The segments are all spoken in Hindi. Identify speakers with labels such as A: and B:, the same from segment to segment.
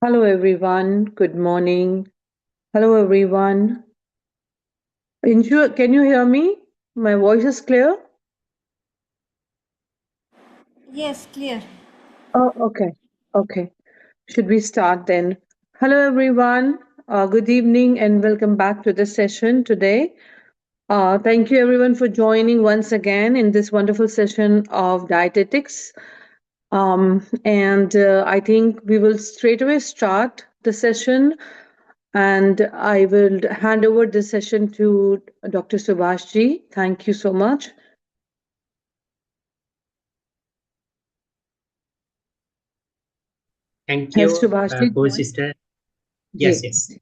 A: Hello everyone. Good morning. Hello everyone. Can you hear me? My voice is clear?
B: Yes, clear.
A: Oh, okay. Okay. Should we start then? Hello everyone. Good evening and welcome back to the session today. Thank you everyone for joining once again in this wonderful session of dietetics. And I think we will straight away start the session. And I will hand over the session to Dr. Subhash ji. Thank you so much.
C: Thank
A: Has
C: you,
A: Subhash ji joined?
C: co-sister. Yes,
A: Yes.
C: yes.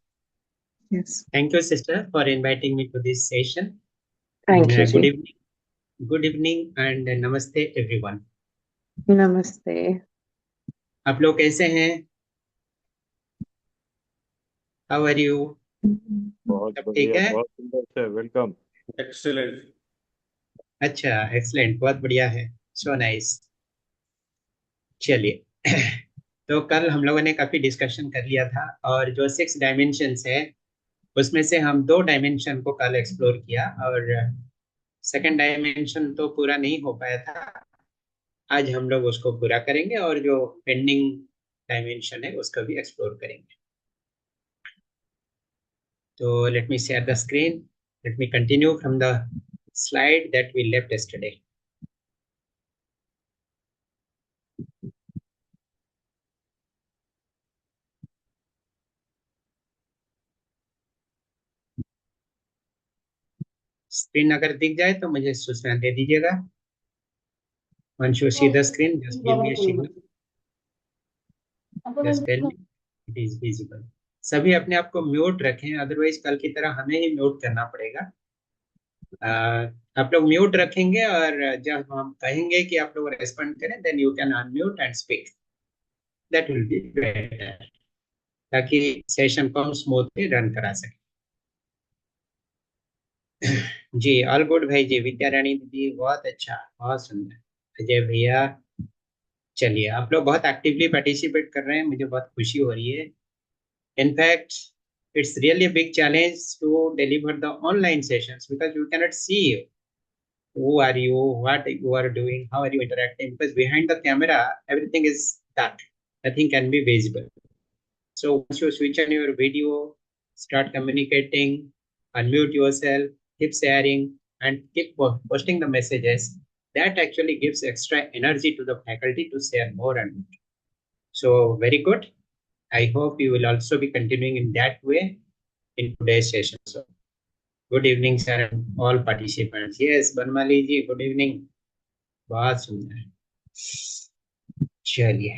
A: Yes.
C: Thank you, sister, for inviting me to this session.
A: Thank you,
C: Good
A: ji.
C: evening. Good evening and namaste everyone.
A: Namaste.
C: आप लोग कैसे हैं? How are you?
D: बहुत
C: सब ठीक
D: बढ़िया,
C: है?
D: बहुत सुंदर से वेलकम।
E: एक्सीलेंट।
C: अच्छा, एक्सलेंट, बहुत बढ़िया है। So nice. चलिए तो कल हम लोगों ने काफी डिस्कशन कर लिया था और जो 6 डायमेंशंस है उसमें से हम 2 डायमेंशन को कल एक्सप्लोर किया और सेकंड डायमेंशन तो पूरा नहीं हो पाया था। आज हम लोग उसको पूरा करेंगे और जो पेंडिंग डायमेंशन है उसको भी एक्सप्लोर करेंगे। तो let me share the screen, let me continue from the slide that we left yesterday. Screen अगर दिख जाए तो मुझे सूचना दे दीजिएगा। Once you see the screen, just give me a signal. Just tell me it is visible. सभी अपने आप को म्यूट रखें, अदरवाइज कल की तरह हमें ही म्यूट करना पड़ेगा। आप लोग म्यूट रखेंगे और जब हम कहेंगे कि आप लोग रेस्पॉन्ड करें then you can unmute and speak, that will be better, ताकि सेशन को हम स्मूथली रन करा सकें। जी ऑल गुड भाई जी, विद्या रानी दीदी बहुत अच्छा, बहुत सुंदर। अजय भैया, चलिए आप लोग बहुत एक्टिवली पार्टिसिपेट कर रहे हैं, मुझे बहुत खुशी हो रही है। In fact it's really a big challenge to deliver the online sessions because you cannot see you. Who are you, what you are doing, how are you interacting, because behind the camera everything is dark, nothing can be visible. So once you switch on your video, start communicating, unmute yourself, keep sharing and keep posting the messages, that actually gives extra energy to the faculty to share more and more. So very good. I hope you will also be continuing in that way in today's session. So good evening sir and all participants. Yes Banmali ji, good evening. बहुत सुंदर। चलिए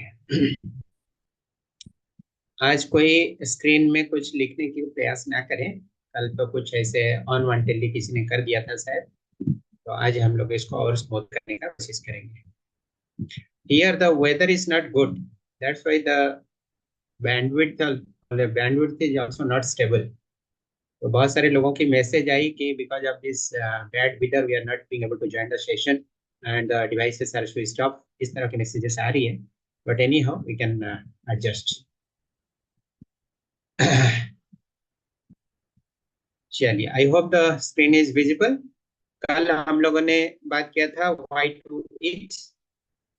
C: आज कोई स्क्रीन में कुछ लिखने की प्रयास ना करें, कल तो कुछ ऐसे अनवांटेडली किसी ने कर दिया था शायद, तो आज हम लोग इसको और स्मूथ करने का कोशिश करेंगे। Here the weather is not good, that's why the bandwidth is also not stable. तो बहुत सारे लोगों की मैसेज आई कि because of this bad weather we are not being able to join the session and the devices are switched off, इस तरह के मैसेजेस आ रही है, but anyhow we can adjust. चलिए I hope the screen is visible. कल हम लोगों ने बात किया था व्हाई टू ईट।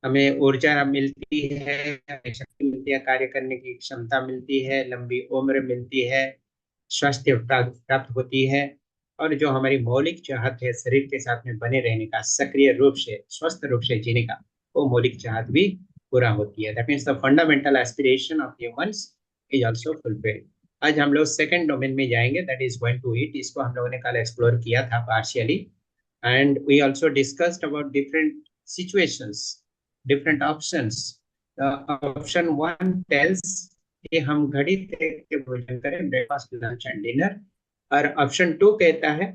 C: हमें ऊर्जा मिलती है, हमें शक्ति मिलती है, कार्य करने की क्षमता मिलती है, लंबी उम्र मिलती है, स्वास्थ्य प्राप्त होती है, और जो हमारी मौलिक चाहत है शरीर के साथ में बने रहने का, सक्रिय रूप से स्वस्थ रूप से जीने का, वो मौलिक चाहत भी पूरा होती है। That means the fundamental aspiration of humans is also fulfilled. आज हम लोग सेकंड डोमेन में जाएंगे, that is going to eat. इसको हम लोगों ने कल एक्सप्लोर किया था partially and we also discussed about different situations, different options. Option one tells कि हम घड़ी देख के भोजन करें, ब्रेकफास्ट लंच एंड डिनर, और ऑप्शन टू कहता है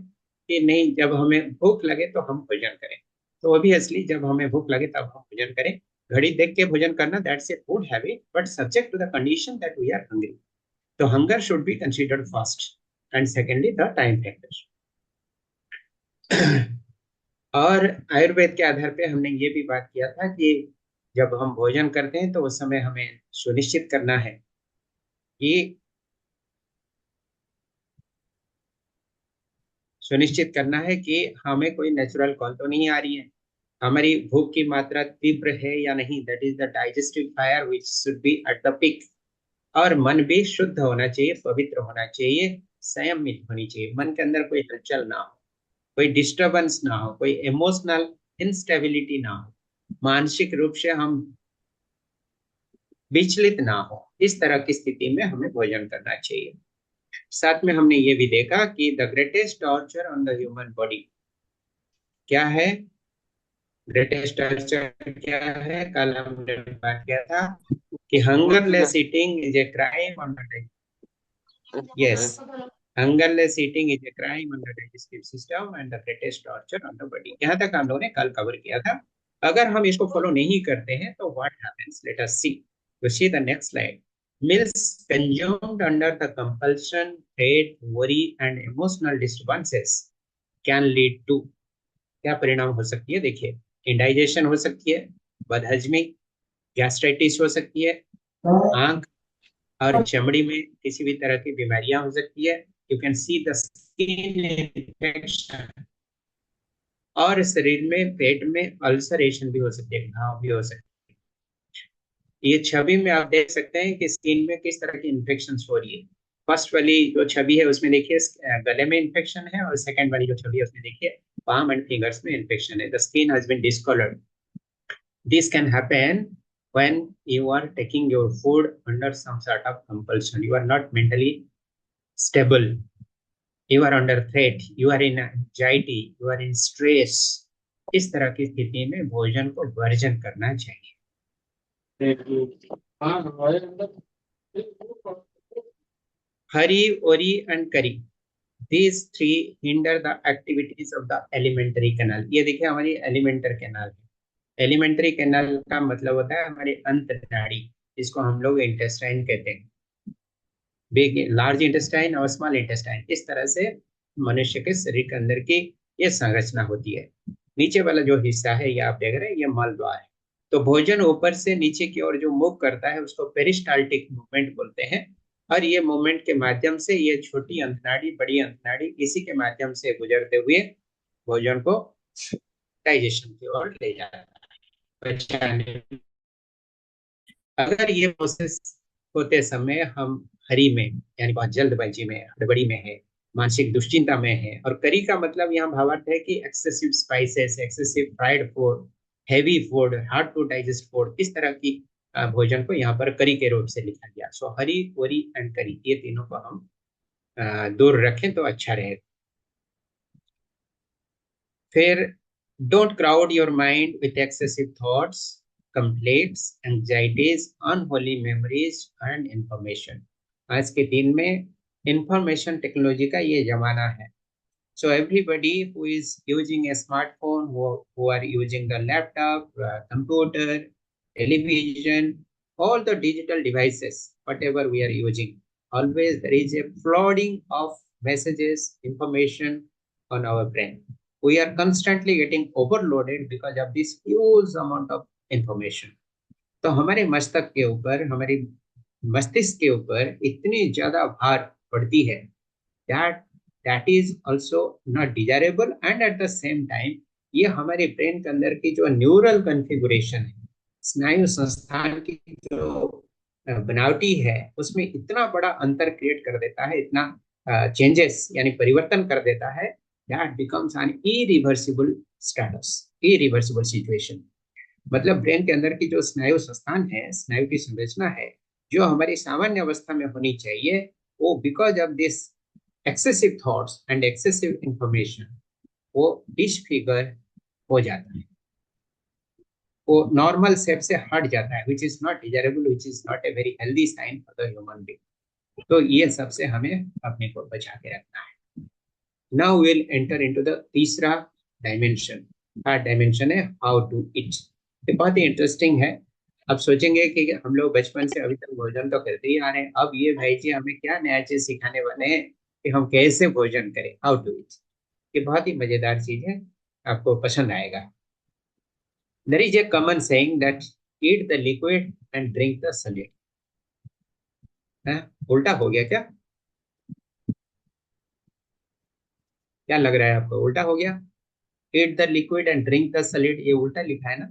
C: कि नहीं, जब हमें भूख लगे तो हम भोजन करें। तो ऑब्वियसली जब हमें भूख लगे तब हम भोजन करें। घड़ी देख के भोजन करना that's a good habit, but subject to the condition that we are hungry. तो hunger should be considered first and secondly the time factor. और आयुर्वेद के आधार पे हमने ये भी बात किया था कि जब हम भोजन करते हैं तो उस समय हमें सुनिश्चित करना है ये सुनिश्चित करना है कि हमें कोई नेचुरल कॉल तो नहीं आ रही है, हमारी भूख की मात्रा तीव्र है या नहीं, that is the digestive fire which should be at the peak. और मन भी शुद्ध होना चाहिए, पवित्र होना चाहिए, संयमित होनी चाहिए, मन के अंदर कोई हलचल ना हो, कोई डिस्टरबेंस ना हो, कोई इमोशनल इंस्टेबिलिटी ना हो, मानसिक रूप से हम विचलित ना हो। इस तरह की स्थिति में हमें भोजन करना चाहिए। साथ में हमने ये भी देखा कि the greatest torture on the human body क्या है। ग्रेटेस्ट टॉर्चर क्या है, कल हमने बात किया था कि hungerless eating is a crime on the, yes, hungerless eating is a crime on the digestive system and the greatest torture on the body. यहाँ तक हम लोगों ने कल कवर किया था। अगर हम इसको फॉलो नहीं करते हैं तो what happens, let us see, to see the next slide. Meals consumed under the compulsion, hate, worry and emotional disturbances can lead to, क्या परिणाम हो सकती है देखिए, इंडाइजेशन हो सकती है, बदहजमी, गैस्ट्राइटिस हो सकती है, आंख और चमड़ी में किसी भी तरह की बीमारियां हो सकती है, you can see the skin infection, और शरीर में पेट में अल्सरेशन भी हो सकती है, घाव भी हो सकती है। ये छवि में आप देख सकते हैं कि स्किन में किस तरह की इन्फेक्शन हो रही है। फर्स्ट वाली जो छवि है उसमें देखिए गले में इन्फेक्शन है, और सेकंड वाली जो छवि है उसमें देखिए पाम एंड फिंगर्स में इन्फेक्शन है। The skin has been discoloured. This can happen when you are taking your food under some sort of compulsion. You are not mentally stable, you are under threat, you are in anxiety, you are in stress। इस तरह की स्थिति में भोजन को वर्जन करना चाहिए। हरी, ओरी एंड करी, these three hinder the activities of the alimentary canal। ये देखिए हमारी एलिमेंटर कैनाल है। एलिमेंट्री कैनाल का मतलब होता है हमारी अंत नाड़ी, जिसको हम लोग इंटेस्टाइन कहते हैं, बिग लार्ज इंटेस्टाइन और स्मॉल इंटेस्टाइन। इस तरह से मनुष्य के शरीर के अंदर की ये संरचना होती है। नीचे वाला जो हिस्सा है ये आप देख रहे हैं, ये मल द्वार है। तो भोजन ऊपर से नीचे की ओर जो मूव करता है उसको पेरिस्टाल्टिक मूवमेंट बोलते हैं। और ये मूवमेंट के माध्यम से ये छोटी अंतनाड़ी, बड़ी अंतनाड़ी, इसी के माध्यम से गुजरते हुए भोजन को डाइजेशन की ओर ले जाता है, पचाने। अगर ये प्रोसेस होते समय हम हरी में, यानी बहुत जल्दबाजी में, हड़बड़ी में है, मानसिक दुश्चिंता में है, और करी का मतलब यहाँ भावार्थ है कि excessive spices, excessive fried food, heavy food, hard to digest food, इस तरह की भोजन को यहाँ पर करी के रूप से लिखा गया। सो हरी, वरी एंड करी, ये तीनों को हम दूर रखें तो अच्छा रहेगा। फिर don't crowd your mind with excessive thoughts, complaints, anxieties, unholy memories and information. आज के दिन में इंफॉर्मेशन टेक्नोलॉजी का ये जमाना है। So everybody who is using a smartphone, who are using the laptop, computer, television, all the digital devices, whatever we are using, always there is a flooding of messages, information on our brain. We are constantly getting overloaded because of this huge amount of information. तो हमारे मस्तक के ऊपर, हमारे मस्तिष्क के ऊपर इतनी ज्यादा भार पड़ती है, that that is also not desirable, and at the same time ये हमारे ब्रेन के अंदर की जो न्यूरल कॉन्फ़िगरेशन है, स्नायु संस्थान की जो बनावटी है, उसमें इतना बड़ा अंतर क्रिएट कर देता है, इतना चेंजेस यानी परिवर्तन कर देता है, that becomes an irreversible status, irreversible situation। मतलब ब्रेन के अंदर की जो स्नायु संस्थान है, स्नायु की संरचना है, जो हमारी सामान्य अवस्था में होनी चाहिए, वो because of this excessive thoughts and excessive information वो डिसफिगर हो जाता है, वो नॉर्मल शेप से हट जाता है, which is not desirable, which is not a very healthy sign for the human being. तो ये सबसे हमें अपने को बचा के रखना है। Now will enter into the तीसरा डायमेंशन। थर्ड डायमेंशन है हाउ टू ईट। ये बहुत ही इंटरेस्टिंग है। अब सोचेंगे कि हम लोग बचपन से अभी तक भोजन तो करते ही आ रहे हैं, अब ये भाई जी हमें क्या नया चीज सिखाने वाले हैं कि हम कैसे भोजन करें, हाउ टू ईट। ये बहुत ही मजेदार चीज है, आपको पसंद आएगा। There is a common saying that eat the liquid and drink the solid। है? उल्टा हो गया क्या? क्या लग रहा है आपको, उल्टा हो गया? Eat the liquid and drink the solid, ये उल्टा लिखा है ना?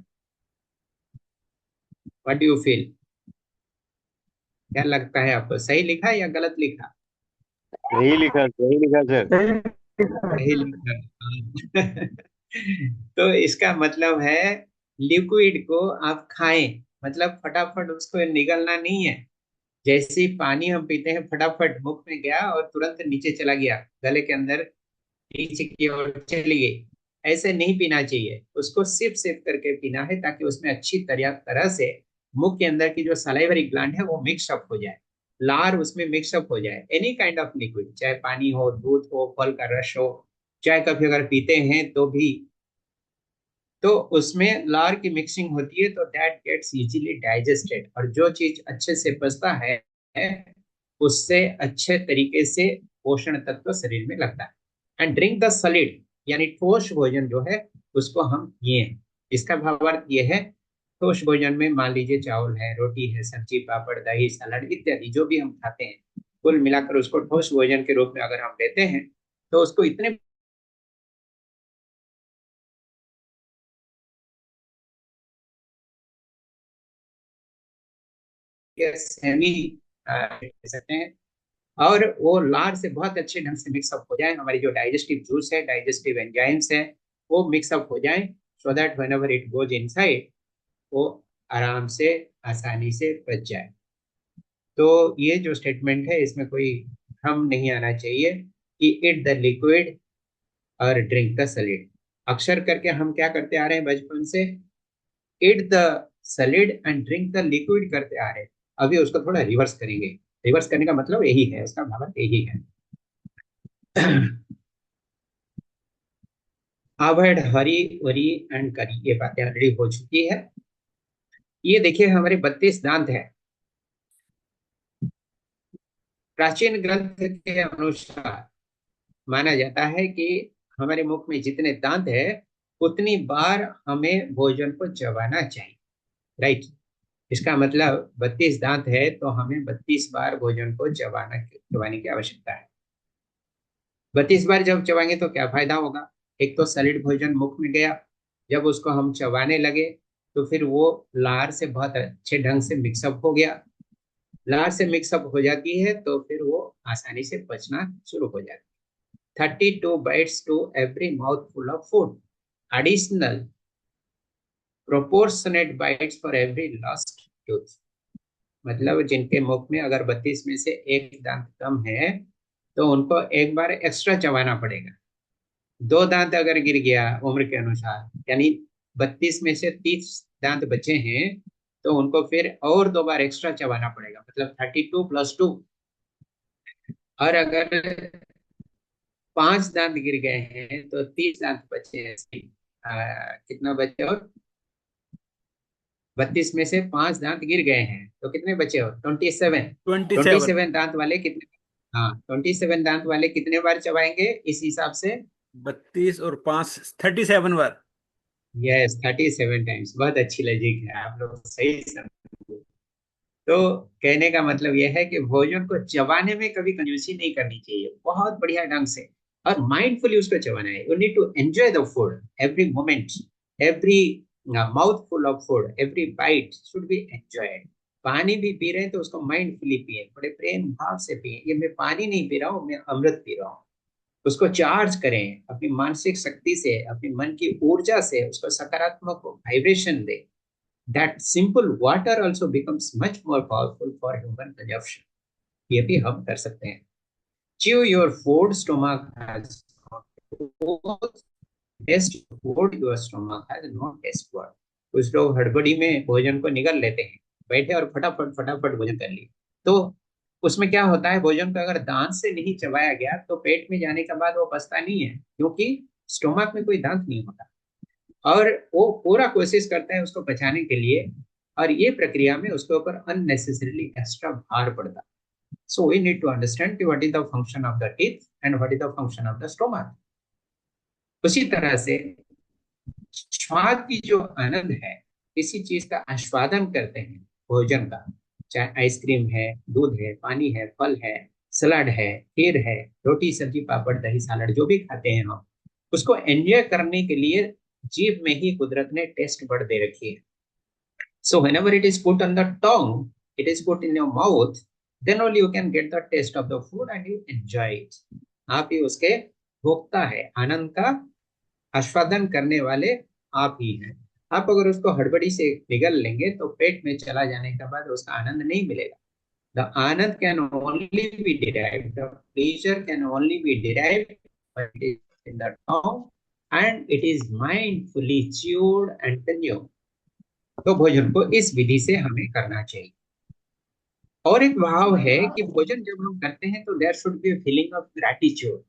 C: What do you feel? क्या लगता है आपको, सही लिखा है या गलत लिखा?
D: सही लिखा सर।
C: सही लिखा। तो इसका मतलब है लिक्विड को आप खाएं, मतलब फटाफट उसको निगलना नहीं है। जैसे ही पानी हम पीते हैं फटाफट मुख में गया और तुरंत नीचे चला गया, गले के अंदर नीचे की ओर चली गई, ऐसे नहीं पीना चाहिए। उसको सिप सिप करके पीना है ताकि उसमें अच्छी तरह तरह से मुख के अंदर की जो सलाइवरी ग्लैंड है वो मिक्स अप हो जाए, लार उसमें मिक्स अप हो जाए। एनी काइंड ऑफ लिक्विड, चाहे पानी हो, दूध हो, फल का रस हो, चाहे कभी अगर पीते हैं तो भी, तो उसमें लार की मिक्सिंग होती है तो दैट गेट्स इजीली डाइजेस्टेड, और जो चीज अच्छे से पचता है उससे अच्छे तरीके से पोषण तत्व शरीर में लगता है। एंड ड्रिंक द सॉलिड, यानी ठोस भोजन जो है उसको हम पिए। इसका भावार्थ ये है, ठोस भोजन में मान लीजिए चावल है, रोटी है, सब्जी, पापड़, दही, सलाद इत्यादि जो भी हम खाते हैं, कुल मिलाकर उसको ठोस भोजन के रूप में अगर हम लेते हैं तो उसको इतने सेमी कह सकते हैं, और वो लार से बहुत अच्छे ढंग से मिक्सअप हो जाए, हमारी जो डाइजेस्टिव जूस है, डाइजेस्टिव एंजाइम्स है, वो मिक्सअप हो जाए, so that when ever it goes inside वो आराम से, आसानी से पच जाए। तो ये जो स्टेटमेंट है इसमें कोई भ्रम नहीं आना चाहिए कि ईट द लिक्विड और ड्रिंक द सॉलिड। अक्सर करके हम क्या करते आ रहे हैं बचपन से, eat the solid and drink the liquid करते आ रहे हैं। अभी उसको थोड़ा रिवर्स करेंगे। रिवर्स करने का मतलब यही है, उसका भाव यही है। अवॉइड हरी वरी एंड करी, ये बातें ऑलरेडी हो चुकी है। ये देखिए हमारे 32 दांत है। प्राचीन ग्रंथ के अनुसार माना जाता है कि हमारे मुख में जितने दांत है उतनी बार हमें भोजन को चबाना चाहिए, राइट? इसका मतलब 32 दांत है तो हमें 32 बार भोजन को चबाने की आवश्यकता है। 32 बार जब चबाएंगे तो क्या फायदा होगा? एक तो सॉलिड भोजन मुख में गया, जब उसको हम चबाने लगे तो फिर वो लार से बहुत अच्छे ढंग से मिक्सअप हो गया। लार से मिक्सअप हो जाती है तो फिर वो आसानी से पचना शुरू हो जाती है। 32 bites to every mouthful of food, additional proportionate bites for every lost tooth। मतलब जिनके मुख में अगर 32 में से एक दांत कम है तो उनको एक बार एक्स्ट्रा चबाना पड़ेगा। दो दांत अगर गिर गया उम्र के अनुसार, यानी 32 में से 30 दांत बचे हैं, तो उनको फिर और दो बार एक्स्ट्रा चबाना पड़ेगा, मतलब 32 + 2। और अगर 5 दांत गिर गए हैं तो 30 दांत बचे हैं। कितना बचे? और 32 में से 5 दांत गिर गए हैं तो कितने बचे? और 27।
E: 27।
C: 27 दांत वाले कितने? हाँ, 27 दांत वाले कितने बार चबाएंगे इस हिसाब से?
E: 32 और 5 37 बार।
C: Yes, 37 times. बहुत अच्छी लॉजिक है, आप लोग सही समझे। तो कहने का मतलब यह है कि भोजन को चबाने में कभी कंजूसी नहीं करनी चाहिए, बहुत बढ़िया ढंग से और माइंडफुली उसको चबाना है। You need to enjoy the food, every moment, every mouthful of food, every bite should be enjoyed. पानी भी पी रहे हैं तो उसको माइंडफुली पिए, बड़े प्रेम भाव से पिए। ये मैं पानी नहीं पी रहा हूँ, मैं अमृत पी रहा हूँ। उसको चार्ज करें अपनी मानसिक शक्ति से, अपनी मन की ऊर्जा से, उसको सकारात्मक vibration they. That simple water also becomes much more powerful for human consumption। ये भी हम कर सकते हैं। Chew your food, stomach has no taste food, your stomach has no taste word। कुछ लोग हड़बड़ी में भोजन को निगल लेते हैं, बैठे और फटाफट फटाफट भोजन कर लिए, तो उसमें क्या होता है, भोजन को अगर दांत से नहीं चबाया गया तो पेट में जाने के बाद वो पचता नहीं है, क्योंकि स्टोमक में कोई दांत नहीं होता, और वो पूरा कोशिश करता है उसको बचाने के लिए, और ये प्रक्रिया में उसके ऊपर अननेसेसरीली एक्स्ट्रा भार पड़ता है। So we need to understand कि what is the function of the teeth and what is the function of the stomach. उसी तरह से स्वाद की जो आनंद है, किसी चीज का आस्वादन करते हैं भोजन का, चाहे आइसक्रीम है, दूध है, पानी है, फल है, सलाद है, खीर है, रोटी सब्जी पापड़ दही सलाद जो भी खाते हैं हम, उसको एंजॉय करने के लिए जीभ में ही कुदरत ने टेस्ट बड दे रखी है. So whenever it is put on the tongue, it is put in your mouth, then only you can get the taste of the food and you enjoy it. आप ही उसके भोक्ता है, आनंद का आस्वादन करने वाले आप ही हैं. आप अगर उसको हड़बड़ी से निगल लेंगे तो पेट में चला जाने के बाद उसका आनंद नहीं मिलेगा. The anand can only be derived, the pleasure can only be derived when it is in the tongue and it is mindfully chewed and consumed. तो भोजन को इस विधि से हमें करना चाहिए. और एक भाव है कि भोजन जब हम करते हैं तो there should be feeling of gratitude,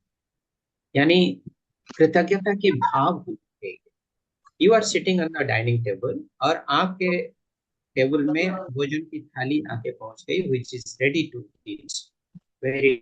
C: यानी कृतज्ञता की भाव होनी चाहिए. You are sitting on the dining table और आपके टेबल में भोजन की थाली आके पहुंच गई which is ready to eat. वेरी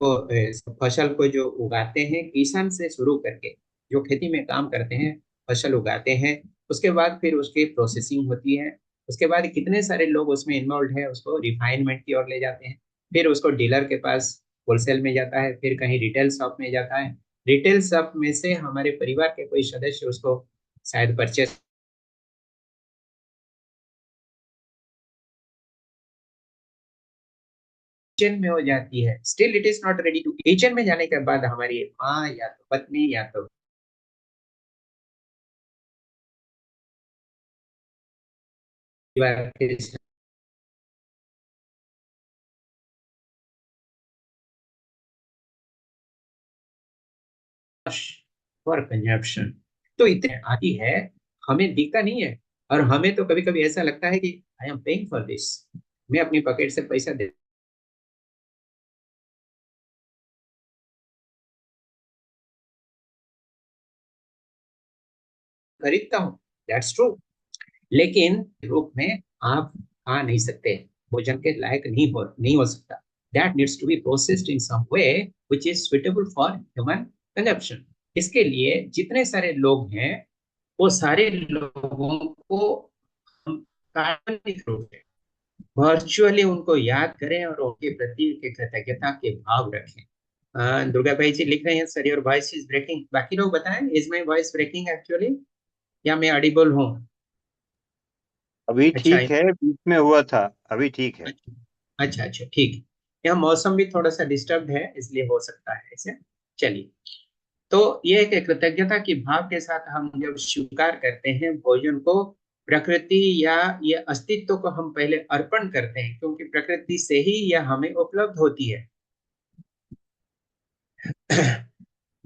C: को फसल को जो उगाते हैं किसान से शुरू करके जो खेती में काम करते हैं, फसल उगाते हैं, उसके बाद फिर उसकी प्रोसेसिंग होती है, उसके बाद कितने सारे लोग उसमें इन्वॉल्व है, उसको रिफाइनमेंट की ओर ले जाते हैं, फिर उसको डीलर के पास होलसेल में जाता है, फिर कहीं रिटेल शॉप में जाता है, रिटेल शॉप में से हमारे परिवार के कोई सदस्य उसको शायद परचेस किचन में हो जाती है. Still it is not ready to. Kitchen में जाने के बाद हमारी माँ या तो पत्नी या तो फॉर कंजप्शन. तो इतने आती है, हमें दिखता नहीं है, और हमें तो कभी कभी ऐसा लगता है कि I am paying for this, मैं अपनी पॉकेट से पैसा दे खरीदता हूँ. That's true. लेकिन रूप में आप खा नहीं सकते, भोजन के लायक नहीं हो सकता. That needs to be processed in some way which is suitable for human consumption. इसके लिए जितने सारे लोग हैं वो सारे लोगों को हम काल्पनिक रूप से वर्चुअली उनको याद करें और उनके प्रति कृतज्ञता के भाव रखें. दुर्गा भाई जी लिख रहे हैं sir your voice is breaking. बाकी लोग बताएं, is my voice breaking actually या मैं ऑडिबल हूँ?
D: अभी
C: अच्छा
D: ठीक है, बीच में हुआ था, अभी ठीक है.
C: अच्छा अच्छा ठीक है. यहाँ मौसम भी थोड़ा सा डिस्टर्ब है इसलिए हो सकता है ऐसे. चलिए, तो ये एक कृतज्ञता की भाव के साथ हम जब स्वीकार करते हैं भोजन को, प्रकृति या ये अस्तित्व को हम पहले अर्पण करते हैं, क्योंकि प्रकृति से ही यह हमें उपलब्ध होती है.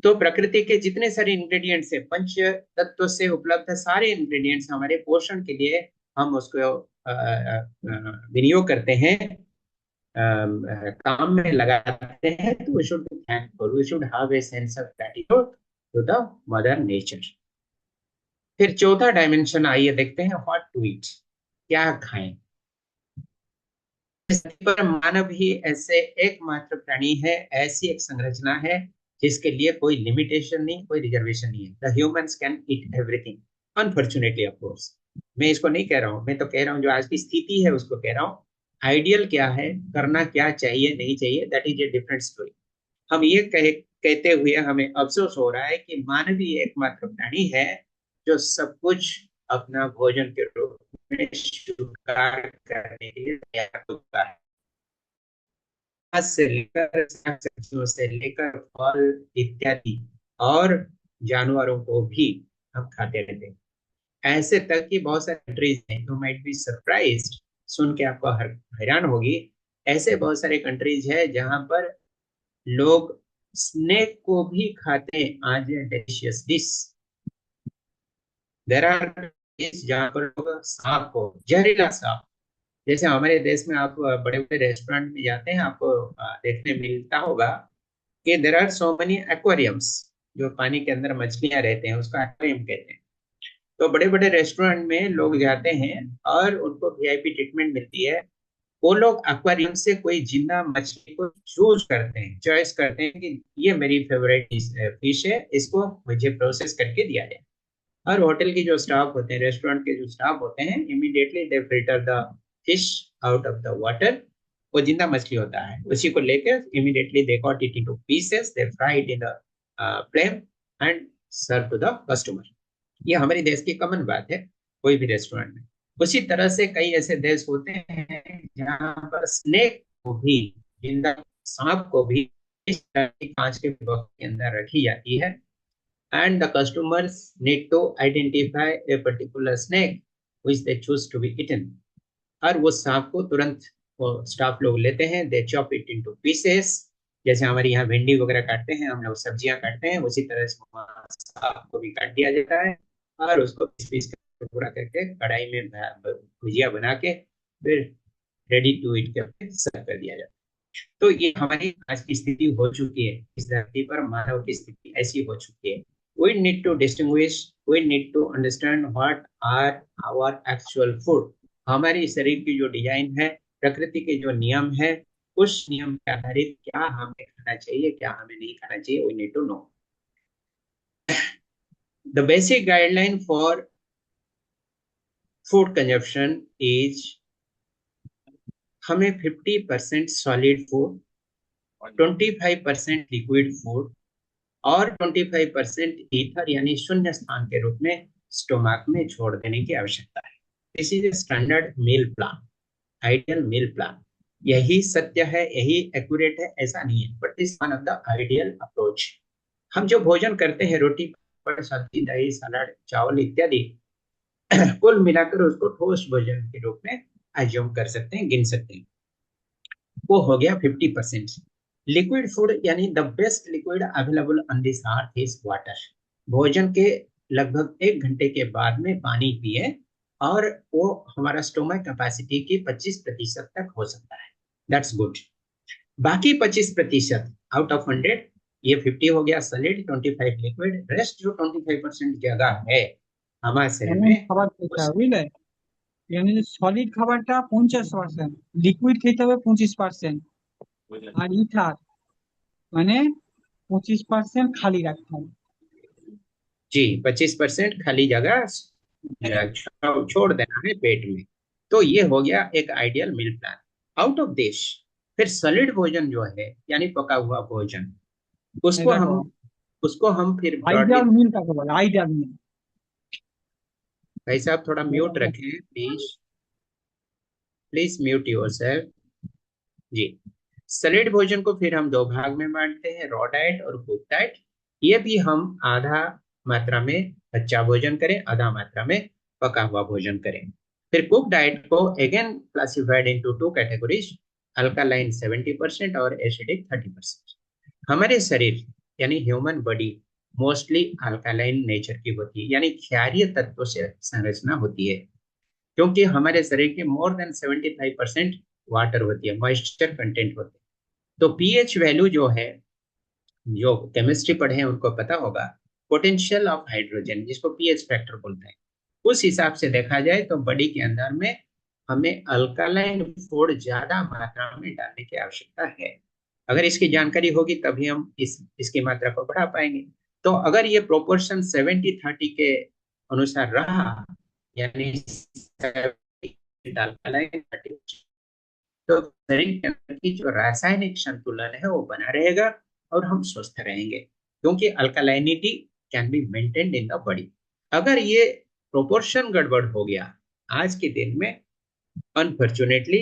C: तो प्रकृति के जितने सारे इंग्रेडिएंट्स है, पंच तत्व से उपलब्ध सारे इंग्रेडिएंट्स हमारे पोषण के लिए हम उसको विनियोग करते हैं, काम में लगाते हैं. तो we should be thankful, we should have a sense of gratitude to the mother nature. फिर चौथा डायमेंशन आइए देखते हैं, व्हाट टू ईट, क्या खाएं. पर मानव ही ऐसे एकमात्र प्राणी है, ऐसी एक संरचना है जिसके लिए कोई लिमिटेशन नहीं, कोई रिजर्वेशन नहीं है. The humans can eat everything, unfortunately of course. मैं इसको नहीं कह रहा हूँ, मैं तो कह रहा हूँ जो आज की स्थिति है उसको कह रहा हूँ. आइडियल क्या है, करना क्या चाहिए नहीं चाहिए, that is a different story. हम ये कहते हुए हमें अफसोस हो रहा है कि मानव ही एकमात्र प्राणी है जो सब कुछ अपना भोजन के रूप में स्वीकार करने के लिए तैयार होता है. से लेकर सब्जियों से लेकर फल इत्यादि और जानवरों को भी हम खाते रहते हैं. ऐसे तक कि बहुत सारे कंट्रीज हैं, यू माइट बी सरप्राइज्ड, सुन के आपको हैरान होगी, ऐसे बहुत सारे कंट्रीज है जहां पर लोग स्नेक को भी खाते हैं as a delicious dish. There are जहां पर लोग सांप को, जहरीला सांप, जैसे हमारे देश में आप बड़े बड़े रेस्टोरेंट में जाते हैं, आपको देखने मिलता होगा कि there are so many aquariums, जो पानी के अंदर मछलियां रहते हैं उसको एक्वेरियम कहते हैं. तो बड़े बड़े रेस्टोरेंट में लोग जाते हैं और उनको वीआईपी ट्रीटमेंट मिलती है. वो लोग एक्वेरियम से कोई जिंदा मछली को चूज करते हैं, चॉइस करते हैं कि ये मेरी फेवरेट फिश है, इसको मुझे प्रोसेस करके दिया जाए। और होटल की जो स्टाफ होते हैं, रेस्टोरेंट के जो स्टाफ होते हैं, immediately they filter the fish out of the water. वो जिंदा मछली होता है, उसी को लेकर immediately they cut it into pieces, they fry it in the flame and serve to the customer. ये हमारे देश की कॉमन बात है कोई भी रेस्टोरेंट में। उसी तरह से कई ऐसे देश होते हैं जहाँ पर स्नेक को भी, जिंदा सांप को भी इस तरह की कांच के बॉक्स के अंदर रखी जाती है, and the customers need to identify a particular snake which they choose to be eaten। और वो सांप को तुरंत वो स्टाफ लोग लेते हैं, दे चॉप इट इनटू पीसेस। जैसे हमारे यहाँ भिंडी वगैरह काटते हैं, हम लोग सब्जियां काटते हैं, उसी तरह से वहाँ सांप को भी काट दिया जाता है और उसको पीस पीस कर पूरा करके कढ़ाई में भुजिया बना के फिर रेडी टू ईट करके सर्व कर दिया जाता है। तो ये हमारी आज की स्थिति हो चुकी है, इस धरती पर मानव की स्थिति ऐसी हो चुकी है। We need to distinguish, we need to understand what are our actual food। हमारी शरीर की जो डिजाइन है, प्रकृति के जो नियम है, उस नियम के आधारित क्या हमें खाना चाहिए, क्या हमें नहीं खाना चाहिए, we need to know। The basic guideline for food consumption is हमें 50% सॉलिड फूड, 25% लिक्विड फूड और 25% ईथर यानी शून्य स्थान के रूप में स्टोमक में छोड़ देने की आवश्यकता है। This is a standard meal plan, ideal meal plan. यही सत्य है, यही एक्यूरेट है, ऐसा नहीं है, but this one of the ideal approach. हम जो भोजन करते हैं, रोटी पर सब्जी, दही, सलाद, चावल इत्यादि, कुल मिलाकर उसको ठोस भोजन के रूप में एज्यूम कर सकते हैं, गिन सकते हैं। वो हो गया 50%। लिक्विड फूड यानी the best liquid available on this earth is water. भोजन के लगभग 1 घंटे के बाद में पानी पिए और वो हमारा स्टोमक कैपेसिटी की 25% तक हो सकता है, दैट्स गुड। बाकी 25% आउट ऑफ 100, ये 50 हो गया सॉलिड, 25 लिक्विड, रेस्ट जो 25% जगह है हमारे शरीर
F: এমন
C: में
F: খাবার খেতে হবে বুঝলে, এখানে যে সলিড খাবারটা 50%, লিকুইড খেতে হবে 25%, আর ইথার মানে 25% খালি রাখতে হবে।
C: जी 25% खाली जगह छोड़ देना है पेट में। तो ये हो गया एक ideal meal plan. Out of this फिर सॉलिड भोजन जो है यानी पका हुआ भोजन, उसको
F: এই দেখো,
C: हम फिर
F: আইডিয়াল
C: ब्रॉडली।
F: মিল কাকে বলে? Ideal meal.
C: भाई साहब थोड़ा म्यूट रखें प्लीज, प्लीज म्यूट योरसेल्फ जी। सॉलिड भोजन को फिर हम 2 भाग में बांटते हैं, रॉ डाइट और कुक डाइट। ये भी हम आधा मात्रा में कच्चा भोजन करें, आधा मात्रा में पका हुआ भोजन करें। फिर कुक डाइट को again classified into 2 categories, alkaline 70% और एसिडिक 30%। हमारे शरीर यानी human body mostly alkaline nature की होती है, यानी क्षारीय तत्वों से संरचना होती है, क्योंकि हमारे शरीर के मोर देन 75% वाटर होती है, मॉइस्चर कंटेंट होते हैं। तो पीएच वैल्यू जो है, जो केमिस्ट्री पढ़े हैं उनको पता होगा, पोटेंशियल ऑफ हाइड्रोजन, जिसको पीएच फैक्टर बोलते हैं, उस हिसाब से देखा जाए तो बॉडी के अंदर में हमें अल्कालाइन फूड ज्यादा मात्रा में डालने की आवश्यकता है। अगर इसकी जानकारी होगी तभी हम इसकी मात्रा को बढ़ा पाएंगे। तो अगर ये प्रोपोर्शन 70-30 के अनुसार रहा, यानी अल्कालाइन 30, तो शरीर के अंदर की जो रासायनिक संतुलन है वो बना रहेगा और हम स्वस्थ रहेंगे, क्योंकि alkalinity can be maintained in the body. अगर ये प्रोपोर्शन गड़बड़ हो गया, आज के दिन में अनफॉर्चुनेटली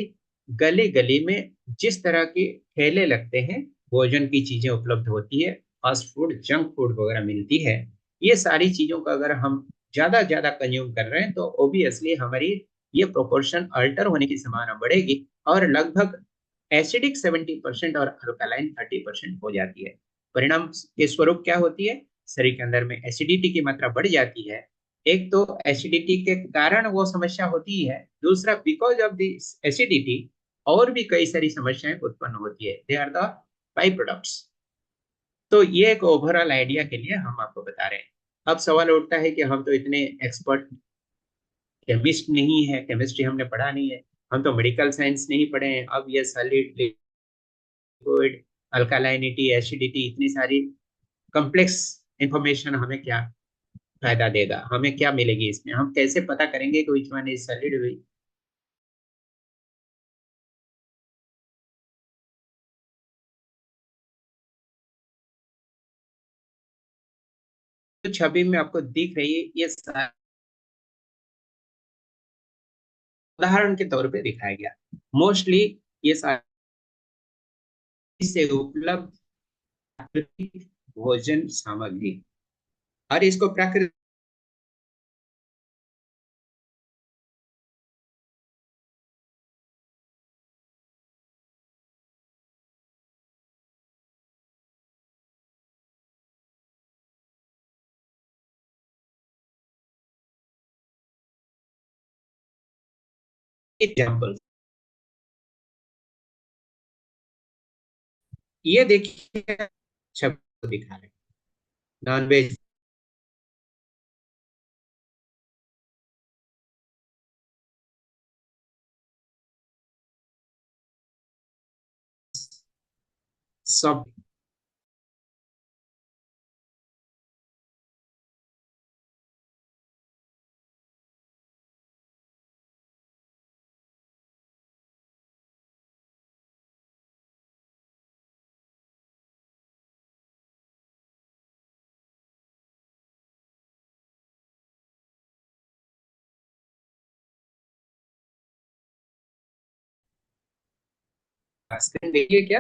C: गली गली में जिस तरह के ठेले लगते हैं, भोजन की चीजें उपलब्ध होती है, फास्ट फूड, जंक फूड वगैरह मिलती है, ये सारी चीजों का अगर हम ज्यादा ज्यादा कंज्यूम कर रहे हैं तो ओबियसली हमारी ये प्रोपोर्शन अल्टर होने की संभावना बढ़ेगी और लगभग एसिडिक 70% और अल्कालाइन 30% हो जाती है। परिणाम के स्वरूप क्या होती है, शरीर के अंदर में एसिडिटी की मात्रा बढ़ जाती है। एक तो एसिडिटी के कारण वो समस्या होती है, दूसरा बिकॉज ऑफ दिस एसिडिटी और भी कई सारी समस्याएं उत्पन्न होती है, they are the by products. तो ये एक ओवरऑल आइडिया के लिए हम आपको बता रहे हैं। अब सवाल उठता है कि हम तो इतने एक्सपर्ट केमिस्ट नहीं है, केमिस्ट्री हमने पढ़ा नहीं है, हम तो मेडिकल साइंस नहीं पढ़े हैं, अब ये सॉलिड, लिक्विड, अल्कालाइनिटी, एसिडिटी, इतनी सारी कॉम्प्लेक्स इंफॉर्मेशन हमें क्या फायदा देगा, हमें क्या मिलेगी इसमें, हम कैसे पता करेंगे कि विच वन इज सॉलिड हुई। तो छवि में आपको दिख रही है, ये उदाहरण के तौर पे दिखाया गया। मोस्टली ये सारी से उपलब्ध प्राकृतिक भोजन सामग्री, और इसको प्राकृतिक एग्जाम्पल, ये देखिए छवि को दिखा रहे, नॉन वेज सब। स्क्रीन देखिए क्या,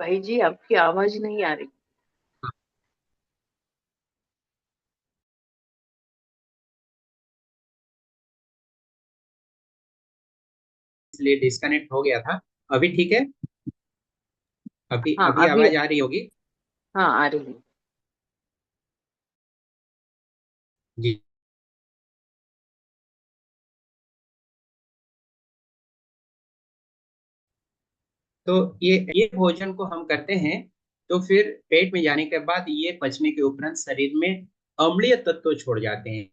G: भाई जी आपकी आवाज नहीं आ रही।
C: इसलिए डिस्कनेक्ट हो गया था। अभी ठीक है, अभी
G: हाँ
C: अभी
G: अभी।
C: आवाज आ रही होगी।
G: हाँ आ रही है।
C: जी, तो ये भोजन को हम करते हैं, तो फिर पेट में जाने के बाद ये पचने के उपरांत शरीर में अम्लीय तत्व छोड़ जाते हैं।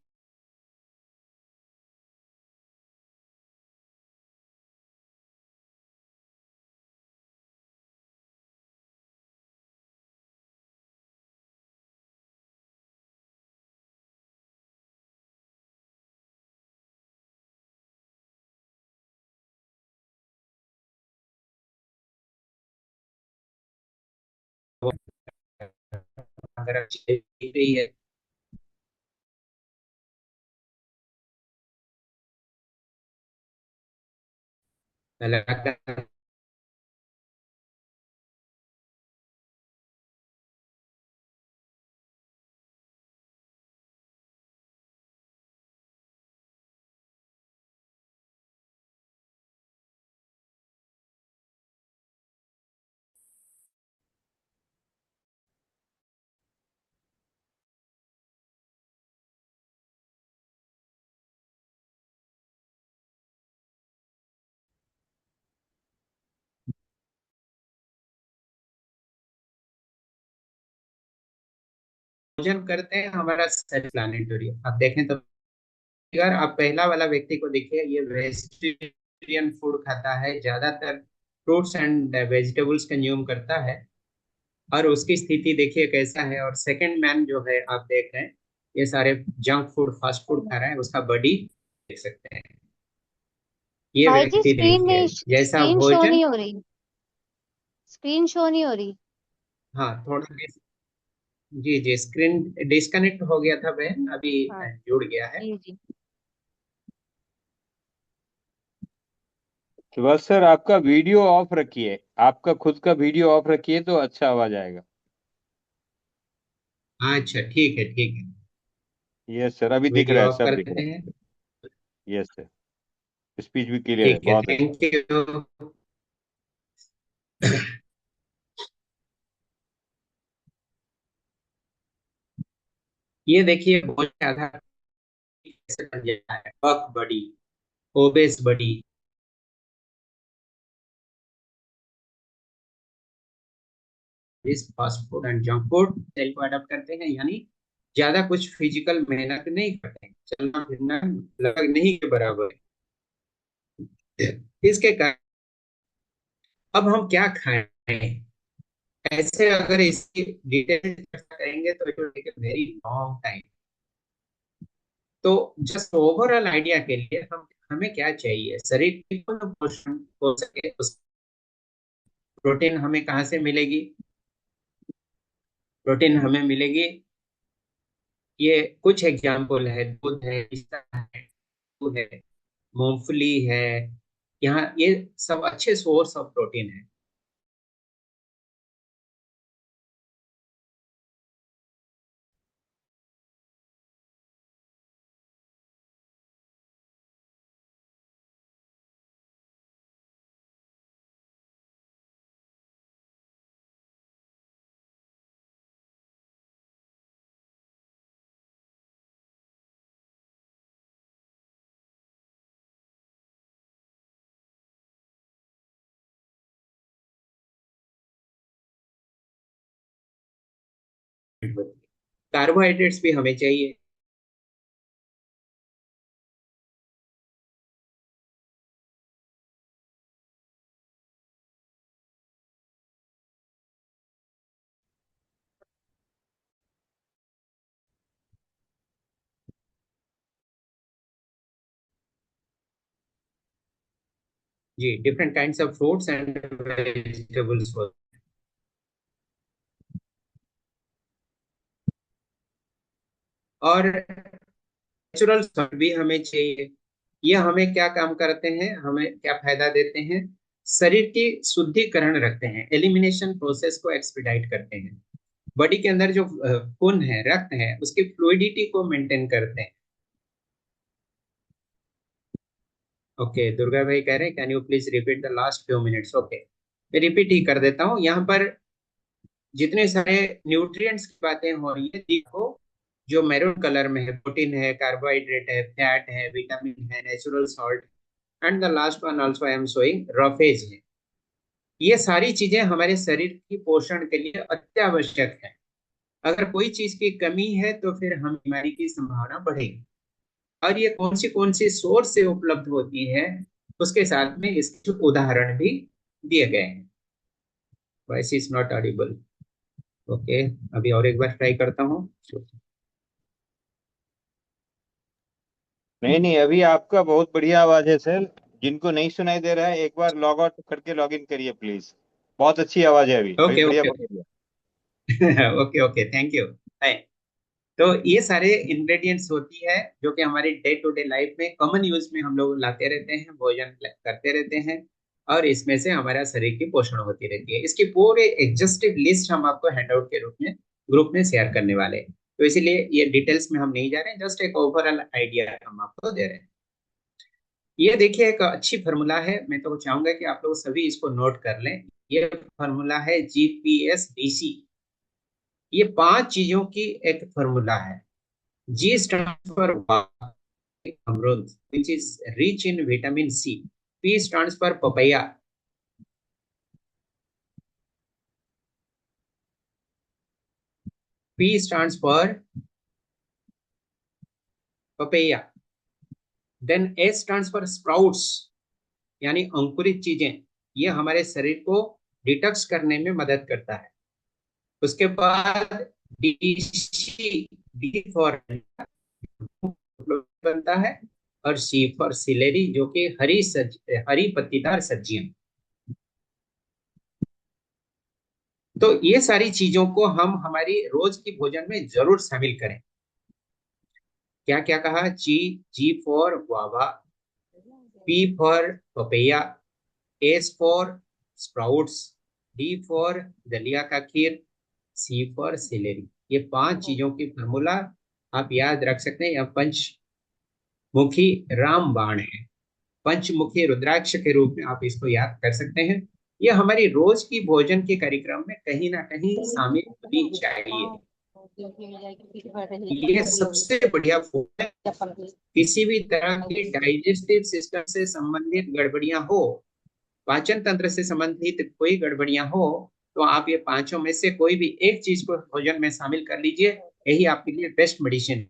C: अगर अच्छी दिख रही है, लगातार भोजन करते हैं, हमारा शरीर प्लानिटोरी, आप देखें तो अगर आप पहला वाला व्यक्ति को देखिए, ये वेजिटेरियन फूड खाता है, ज्यादातर फ्रूट्स एंड वेजिटेबल्स कंज्यूम करता है, और उसकी स्थिति देखिए कैसा है। और सेकंड मैन जो है, आप देख रहे हैं ये सारे जंक फूड, फास्ट फूड खा रहा है, उसका बॉडी देख सकते हैं। ये
B: भाई जी
C: व्यक्ति
B: स्क्रीन
C: देखिए
B: नहीं,
C: जैसा
B: स्क्रीन शो
C: भोजन।
B: नहीं हो रही, स्क्रीन शो नहीं हो रही।
C: हाँ थोड़ा जी जी, स्क्रीन डिस्कनेक्ट हो गया था बहन, अभी
B: हाँ
C: जुड़ गया है।
B: जी जी।
D: तो बस सर आपका वीडियो ऑफ रखिए, आपका खुद का वीडियो ऑफ रखिए तो अच्छा आवाज आएगा।
C: अच्छा ठीक है ठीक है,
D: यस सर, अभी दिख
C: वीडियो
D: रहा है,
C: ऑफ
D: सब
C: कर
D: दिख
C: देते
D: रहा
C: हैं।
D: है। यस सर, स्पीच भी क्लियर है,
C: ठीक है,
D: बहुत अच्छा।
C: Thank you. ये देखिए भोजन के आधार पर कैसे बन जाता है बक बड़ी, ओबेस बड़ी, fast food and junk food style को अडॉप्ट करते हैं, यानी ज्यादा कुछ फिजिकल मेहनत नहीं करते हैं, चलना फिरना लगभग नहीं के बराबर है। इसके कारण अब हम क्या खाएं, ऐसे अगर इसकी डिटेल चर्चा करेंगे तो it will take a very long time. तो जस्ट ओवरऑल आइडिया के लिए हमें क्या चाहिए, शरीर की पूर्ण पोषण हो सके उस प्रोटीन हमें कहाँ से मिलेगी? प्रोटीन हमें मिलेगी, ये कुछ एग्जाम्पल है, दूध है, पिस्ता है, दूध है, मूंगफली है, यहाँ ये सब अच्छे सोर्स ऑफ प्रोटीन है। कार्बोहाइड्रेट्स भी हमें चाहिए। जी, different kinds of fruits and vegetables. और नेचुरल सॉल्ट भी हमें चाहिए। ये हमें क्या काम करते हैं, हमें क्या फायदा देते हैं? शरीर की शुद्धिकरण रखते हैं, एलिमिनेशन प्रोसेस को एक्सपीडाइट करते हैं। बॉडी के अंदर जो खून है, रक्त है, उसकी फ्लूइडिटी को मेंटेन करते हैं। ओके, दुर्गा भाई कह रहे हैं can you please repeat the last few minutes? Okay, मैं रिपीट ही कर देता हूँ। यहाँ पर जितने सारे न्यूट्रिएंट्स की बातें हो रही है, देखो जो मैरून कलर में है, प्रोटीन है, कार्बोहाइड्रेट है, फैट है, विटामिन है, natural salt, and the last one also I am showing roughage है। ये सारी चीजें हमारे शरीर की पोषण के लिए अत्यावश्यक है। अगर कोई चीज की कमी है तो फिर हम बीमारी की संभावना बढ़ेगी। और ये कौन सी सोर्स से उपलब्ध होती है, उसके साथ में इसके उदाहरण भी दिए गए हैं। Voice is not Audible. Okay, अभी और एक बार ट्राई करता हूँ।
D: नहीं नहीं, अभी आपका बहुत बढ़िया आवाज है सर। जिनको नहीं सुनाई दे रहा है एक बार लॉग आउट करके लॉग इन करिए प्लीज। बहुत अच्छी आवाज है अभी
C: ओके
D: बढ़िया
C: ओके
D: बोल रही है।
C: Okay okay, thank you. तो ये सारे इंग्रेडिएंट्स होती है जो कि हमारी डे टू डे लाइफ में कॉमन यूज में हम लोग लाते रहते हैं, भोजन करते रहते हैं, और इसमें से हमारा शरीर की पोषण होती रहती है। इसकी पूरे एग्जॉस्टिव लिस्ट हम आपको हैंडआउट के रूप में ग्रुप में शेयर करने वाले हैं। तो इसीलिए ये डिटेल्स में हम नहीं जा रहे हैं, जस्ट एक ओवरऑल आइडिया हम आपको दे रहे हैं। ये देखिए एक अच्छी फार्मूला है, मैं तो चाहूंगा कि आप लोग सभी इसको नोट कर लें। ये फार्मूला है GPSDC। ये 5 चीजों की एक फार्मूला है। G stands for अमरूद, which is rich in vitamin C. P stands for papaya. P stands for papaya. Then S stands for sprouts, यानी अंकुरित चीजें। ये हमारे शरीर को डिटॉक्स करने में मदद करता है। उसके बाद D फॉर बनता है, और C फॉर सिलेरी, जो कि हरी पत्तीदार सब्जियां। तो ये सारी चीजों को हम हमारी रोज की भोजन में जरूर शामिल करें। क्या क्या कहा? G for guava, P for papaya, S for sprouts, D for dalia का खीर, सी फॉर सिलेरी। ये 5 चीजों की फार्मूला आप याद रख सकते हैं। यह पंचमुखी रामबाण है, पंचमुखी रुद्राक्ष के रूप में आप इसको याद कर सकते हैं। यह हमारी रोज की भोजन के कार्यक्रम में कहीं ना कहीं शामिल होनी चाहिए। ये सबसे बढ़िया फूड है। किसी भी तरह की डाइजेस्टिव सिस्टम से संबंधित गड़बड़ियां हो, पाचन तंत्र से संबंधित कोई गड़बड़ियां हो, तो आप ये पांचों में से कोई भी एक चीज को भोजन में शामिल कर लीजिए, यही आपके लिए बेस्ट मेडिसिन है।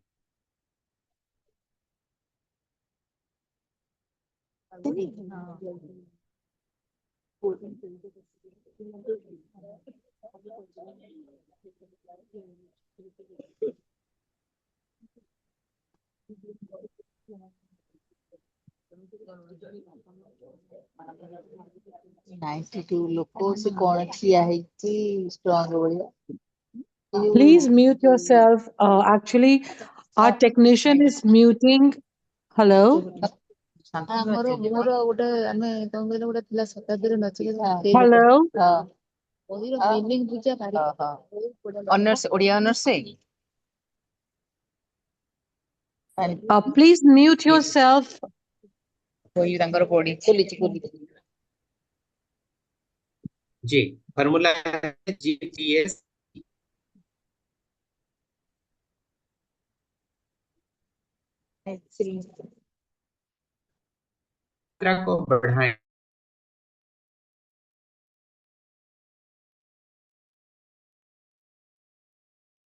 G: लोक से कौन ठिया ହେଇଛି strong भलिया
A: Please mute yourself. Actually, our technician is muting. Hello.
G: ଆମର ମୋର ଗୋଟେ ଆମେ କଣ କହିଲେ ଗୋଟେ ଥିଲା ଶତାବ୍ଦୀରେ ନଚିକେତା
A: Hello.
G: ବହିର ମିନିଂ ବୁଝା ଭାରି honours Odia honours
A: Please mute yourself.
G: ବହି ତାଙ୍କର ପଢି ଖୋଲିଛି
C: जी, फॉर्मूला है GTS मात्रा को बढ़ाएं।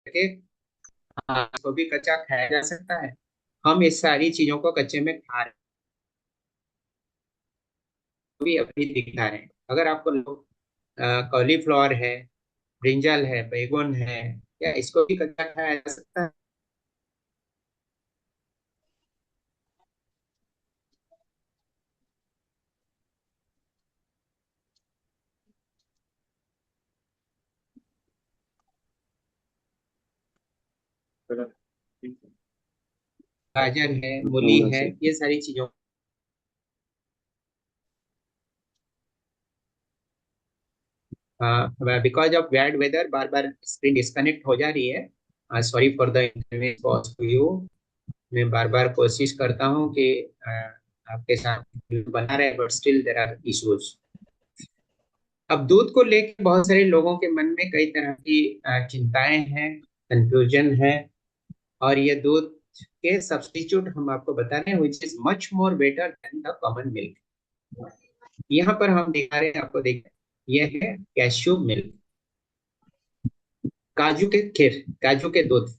C: इसको भी कच्चा खाया जा सकता है। हम इस सारी चीजों को कच्चे में खा रहे हैं, भी अभी दिखा रहे हैं। अगर आपको कॉलीफ्लावर है, ब्रिंजल है, बैगन है, क्या इसको भी कच्चा खाया जा सकता है? गाजर है, मूली है, ये सारी चीजों बिकॉज ऑफ बैड वेदर बार बार स्क्रीन डिस्कनेक्ट हो जा रही है। Sorry for the inconvenience cause to you. मैं बार बार कोशिश करता हूँ कि आपके साथ बना रहे, but still there are issues. अब दूध को लेकर बहुत सारे लोगों के मन में कई तरह की चिंताएं हैं, कंफ्यूजन है, और ये दूध के सब्स्टिट्यूट हम आपको बता रहे हैं which is much more better than the common milk. यहाँ पर हम दिखा रहे हैं आपको, देखिए ये है कैश्यू मिल्क, काजू के खीर, काजू के दूध,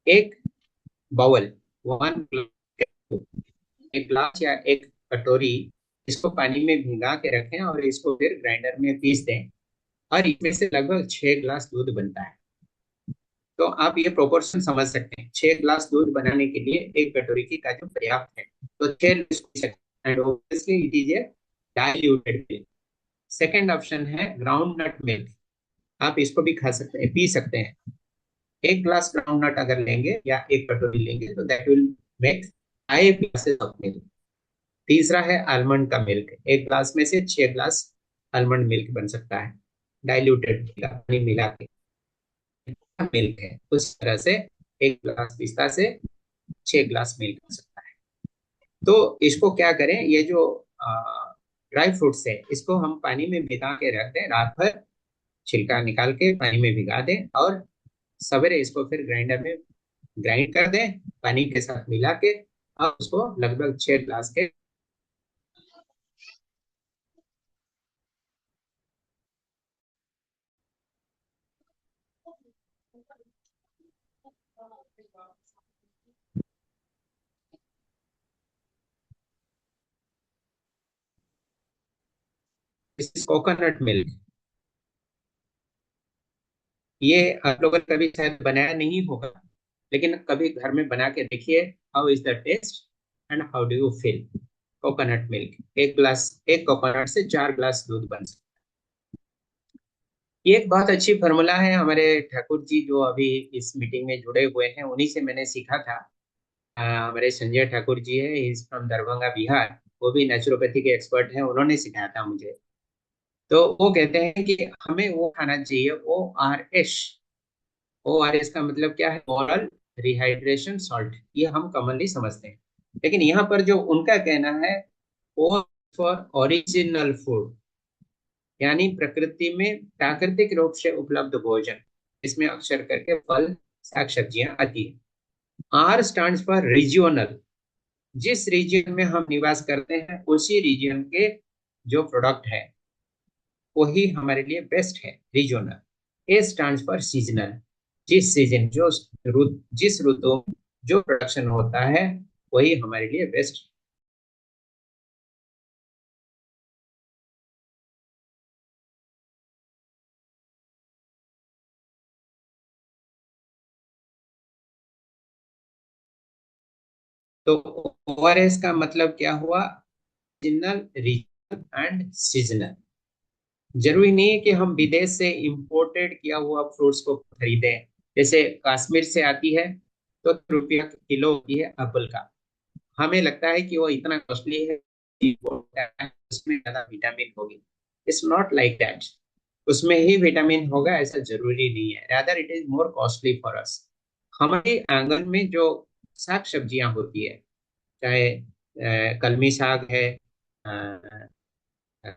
C: एक बाउल, एक ग्लास या एक कटोरी, इसको पानी में भिगा के रखें और इसको फिर ग्राइंडर में पीस दें, और इसमें से लगभग 6 ग्लास दूध बनता है। तो आप ये प्रोपोर्शन समझ सकते हैं, 6 ग्लास दूध बनाने के लिए एक कटोरी की काजू पर्याप्त है, तो 6 लोग इसको पी सकते हैं। And obviously it is a diluted milk. Second option है ग्राउंड नट मिल्क, आप इसको भी खा सकते हैं, पी सकते हैं। एक ग्लास ग्राउंड नट अगर लेंगे या एक कटोरी लेंगे तो that will make 5 glasses of milk. तीसरा है आलमंड का मिल्क, एक ग्लास में से 6 ग्लास आलमंड मिल्क बन सकता है, डाइल्यूटेड पानी मिला के मिल्क है। उस तरह से एक ग्लास पिस्ता से 6 ग्लास मिल्क बन सकता है। तो इसको क्या करें, ये जो ड्राई फ्रूट्स है इसको हम पानी में भिगा के रख दें, रात भर छिलका निकाल के पानी में भिगा दें, और सवेरे इसको फिर ग्राइंडर में ग्राइंड कर दें पानी के साथ मिला के, और उसको लगभग 6 ग्लास के कोकोनट मिल्क। ये आप लोगों ने कभी शायद बनाया नहीं होगा, लेकिन कभी घर में बना के देखिए, how is the taste and how do you feel. Coconut milk, एक ग्लास, एक कोकोनट से 4 ग्लास दूध बन सकता है। ये एक बहुत अच्छी फार्मूला है, हमारे ठाकुर जी जो अभी इस मीटिंग में जुड़े हुए हैं उन्हीं से मैंने सीखा था। हमारे संजय ठाकुर जी है, इज फ्रॉम दरभंगा बिहार, वो भी नेचुरोपैथी के एक्सपर्ट हैं, उन्होंने सिखाया था मुझे। तो वो कहते हैं कि हमें वो खाना चाहिए ORS। ORS का मतलब क्या है, ओरल रिहाइड्रेशन सॉल्ट, ये हम कॉमनली समझते हैं, लेकिन यहाँ पर जो उनका कहना है O फॉर ओरिजिनल फूड, यानी प्रकृति में प्राकृतिक रूप से उपलब्ध भोजन, इसमें अक्सर करके फल, साग सब्जियां आती है। R स्टैंड्स फॉर रीजियोनल, जिस रीजन में हम निवास करते हैं उसी रीजन के जो प्रोडक्ट है, वही हमारे लिए बेस्ट है। Regional, A stands for seasonal, जिस सीजन जिस ऋतु जो प्रोडक्शन होता है वही हमारे लिए बेस्ट। तो ओआरएस का मतलब क्या हुआ? Seasonal, regional and seasonal. जरूरी नहीं है कि हम विदेश से इंपोर्टेड किया हुआ फ्रूट्स को खरीदें। जैसे कश्मीर से आती है तो रुपया किलो होती है एप्पल का, हमें लगता है कि वो इतना कॉस्टली है, उसमें ज्यादा विटामिन होगी। It's not like that. उसमें ही विटामिन होगा ऐसा जरूरी नहीं है, rather it is more costly for us. हमारे आंगन में जो साग सब्जियां होती है, चाहे कलमी साग है,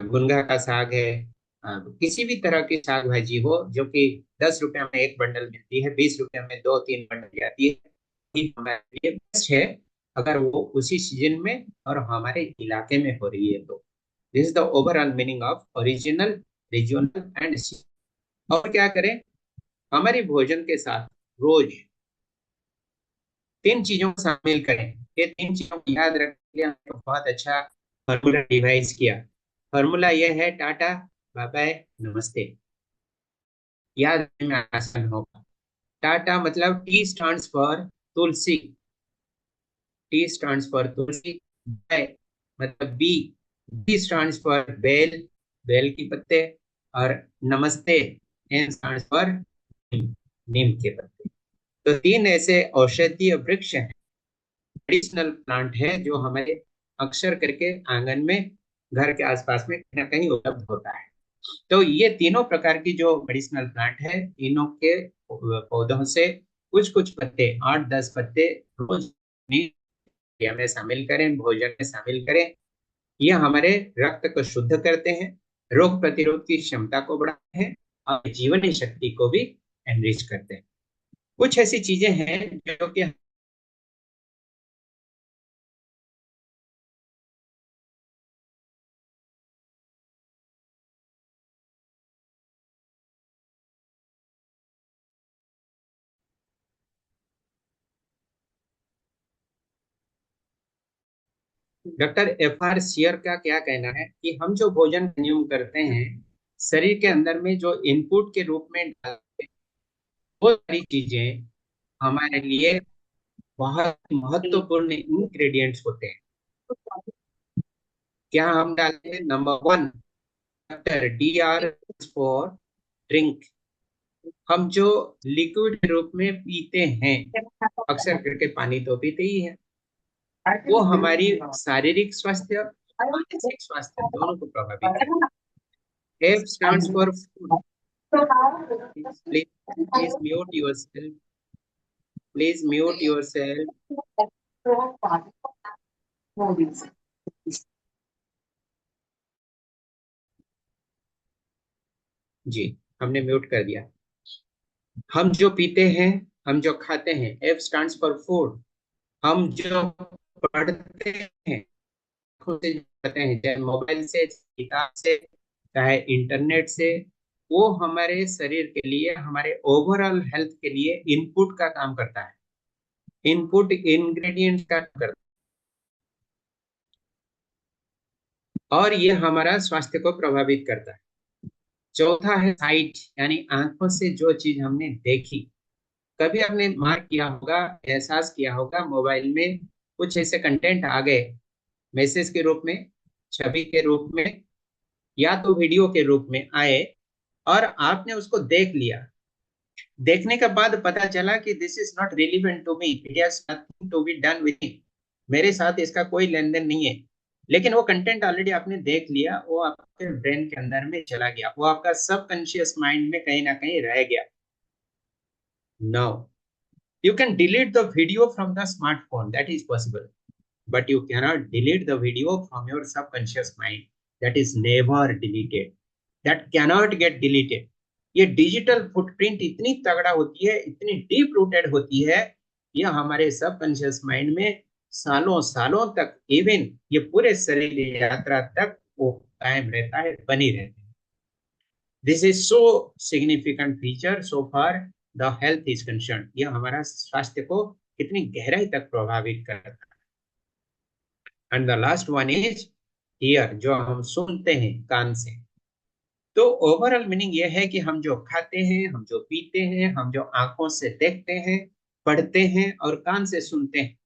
C: मुनगा का साग है, किसी भी तरह की साग भाजी हो जो कि 10 रुपया में एक बंडल मिलती है, 20 रुपया में 2-3 बंडल आती है, ये हमारे लिए बेस्ट है अगर वो उसी सीजन में और हमारे इलाके में हो रही है तो। This is the overall meaning of original, regional and seasonal. और क्या करें? हमारे भोजन के साथ रोज 3 चीजों को शामिल करें। ये 3 चीजों को याद रखने के लिए हमने बहुत अच्छा फॉर्मूला डिवाइस किया। फॉर्मूला यह है टाटा बाय बाय नमस्ते। याद रखने में आसान होगा। टाटा मतलब T stands for tulsi, T stands for tulsi. Bye मतलब B, B stands for bel, बेल की पत्ते। और नमस्ते, एन स्टैंड्स फॉर नीम, नीम के पत्ते। तो 3 ऐसे औषधीय वृक्ष हैं, मेडिसिनल प्लांट है, जो हमारे अक्सर करके आंगन में, घर के आसपास में कहीं ना कहीं उपलब्ध होता है। तो ये तीनों प्रकार की जो मेडिसिनल प्लांट है, तीनों के पौधों से कुछ कुछ पत्ते, 8-10 पत्ते रोज अपनी में शामिल करें, भोजन में शामिल करें। ये हमारे रक्त को शुद्ध करते हैं, रोग प्रतिरोध की क्षमता को बढ़ाते हैं और जीवनी शक्ति को भी एनरिच करते हैं। कुछ ऐसी चीजें हैं जो कि डॉक्टर FR शेयर का क्या कहना है कि हम जो भोजन कंज्यूम करते हैं, शरीर के अंदर में जो इनपुट के रूप में डालते हैं, वो सारी चीजें हमारे लिए बहुत महत्वपूर्ण इंग्रेडिएंट्स होते हैं। क्या हम डालते हैं? Number 1, doctor DR for drink. हम जो लिक्विड के रूप में पीते हैं, अक्सर करके पानी तो पीते ही है, वो हमारी शारीरिक स्वास्थ्य, मानसिक स्वास्थ्य दोनों को प्रभावित करता है। F stands for food. Please mute yourself. Please mute yourself. जी, हमने म्यूट कर दिया। हम जो पीते हैं, हम जो खाते हैं, F stands for food. हम जो पढ़ते हैं, खुद से पढ़ते हैं, चाहे मोबाइल से, किताब से, चाहे इंटरनेट से, वो हमारे शरीर के लिए, हमारे ओवरऑल हेल्थ के लिए इनपुट का काम करता है, इनपुट इंग्रेडिएंट का काम करता है, और ये हमारा स्वास्थ्य को प्रभावित करता है। चौथा है साइट, यानी आंखों से जो चीज हमने देखी। कभी आपने मार्क किया होगा, एहसास किया होगा, मोबाइल में कुछ ऐसे कंटेंट आ गए, मैसेज के रूप में, छवि के रूप में, या तो वीडियो के रूप में आए, और आपने उसको देख लिया। देखने के बाद पता चला कि this is not relevant to me, it has nothing to be done with me, मेरे साथ इसका कोई लेन देन नहीं है। लेकिन वो कंटेंट ऑलरेडी आपने देख लिया, वो आपके ब्रेन के अंदर में चला गया, वो आपका सबकॉन्शियस माइंड में कहीं ना कहीं रह गया। Now you can delete the video from the smartphone, that is possible, but you cannot delete the video from your subconscious mind. That is never deleted, that cannot get deleted. ये डिजिटल फुटप्रिंट इतनी तगड़ा होती है, इतनी डीप रूटेड होती है, ये हमारे सबकॉन्शियस माइंड में सालों सालों तक, इवन ये पूरे शरीर यात्रा तक वो कायम रहता है, बनी रहती है। This is so significant feature so far the health is concern. यह हमारा स्वास्थ्य को कितनी गहराई तक प्रभावित करता है। And the last one is year, जो हम सुनते हैं कान से। तो ओवरऑल मीनिंग यह है कि हम जो खाते हैं, हम जो पीते हैं, हम जो आंखों से देखते हैं, पढ़ते हैं और कान से सुनते हैं।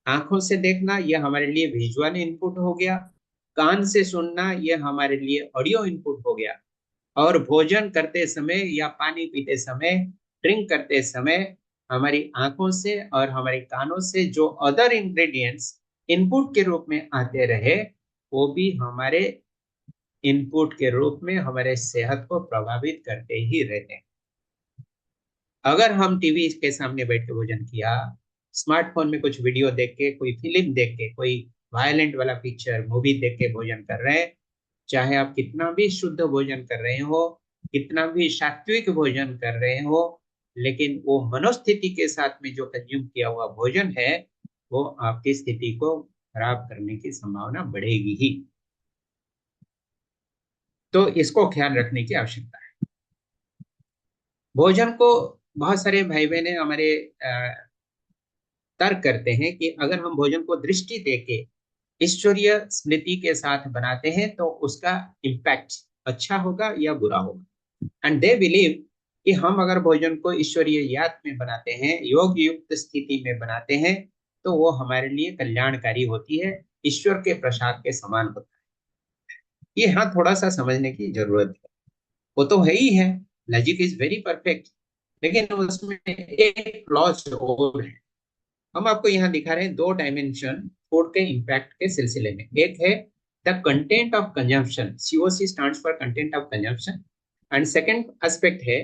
C: आंखों से देखना यह हमारे लिए विजुअल इनपुट हो गया, कान से सुनना यह हमारे लिए ऑडियो इनपुट हो गया, और भोजन करते समय या पानी पीते समय, ड्रिंक करते समय हमारी आंखों से और हमारे कानों से जो अदर इंग्रेडिएंट्स इनपुट के रूप में आते रहे, वो भी हमारे इनपुट के रूप में हमारे सेहत को प्रभावित करते ही रहते हैं। अगर हम टीवी के सामने बैठ के भोजन किया, स्मार्टफोन में कुछ वीडियो देख के, कोई फिल्म देख के, कोई वायलेंट वाला पिक्चर मूवी देख के भोजन कर रहे हैं, चाहे आप कितना भी शुद्ध भोजन कर रहे हो, कितना भी सात्विक भोजन कर रहे हो, लेकिन वो मनोस्थिति के साथ में जो कंज्यूम किया हुआ भोजन है, वो आपकी स्थिति को खराब करने की संभावना बढ़ेगी ही। तो इसको ख्याल रखने की आवश्यकता है। भोजन को बहुत सारे भाई बहन हमारे तर्क करते हैं कि अगर हम भोजन को दृष्टि देके ईश्वरीय स्मृति के साथ बनाते हैं तो उसका इम्पैक्ट अच्छा होगा या बुरा होगा। एंड दे बिलीव कि हम अगर भोजन को ईश्वरीय याद में बनाते हैं, योग युक्त स्थिति में बनाते हैं, तो वो हमारे लिए कल्याणकारी होती है, ईश्वर के प्रसाद के समान होता है। ये हाँ थोड़ा सा समझने की जरूरत है। वो तो है ही है, लॉजिक इज वेरी परफेक्ट, लेकिन उसमें एक क्लॉज और है। हम आपको यहाँ दिखा रहे हैं दो डायमेंशन फूड के इम्पैक्ट के सिलसिले में। एक है the content of consumption, COC stands for content of consumption, and second aspect है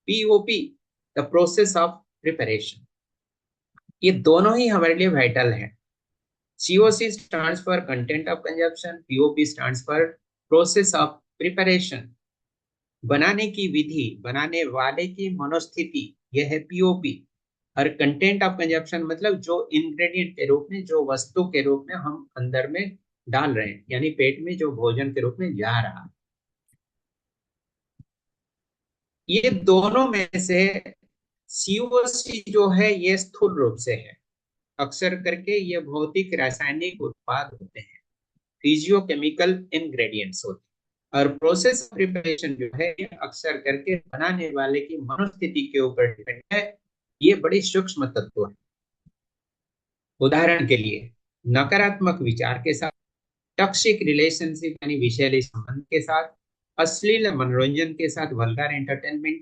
C: POP, the process of preparation. ये दोनों ही हमारे लिए वाइटल है। COC stands for content of consumption, POP stands for process of preparation. बनाने की विधि, बनाने वाले की मनोस्थिति, यह है POP। और कंटेंट ऑफ कंजप्शन मतलब जो इंग्रेडिएंट के रूप में, जो वस्तु के रूप में हम अंदर में डाल रहे हैं, यानी पेट में जो भोजन के रूप में जा रहा है। ये दोनों में से COC जो है ये स्थूल रूप से है, अक्सर करके ये भौतिक रासायनिक उत्पाद होते हैं, फिजियोकेमिकल इंग्रेडिएंट्स होते हैं। और प्रोसेस प्रिपरेशन जो है ये अक्सर करके बनाने वाले की मनोस्थिति के ऊपर डिपेंड है। ये बड़े सूक्ष्म तत्व है। उदाहरण के लिए नकारात्मक विचार के साथ, टॉक्सिक रिलेशनशिप यानी विषैले संबंध के साथ, अश्लील मनोरंजन के साथ, वल्गर एंटरटेनमेंट,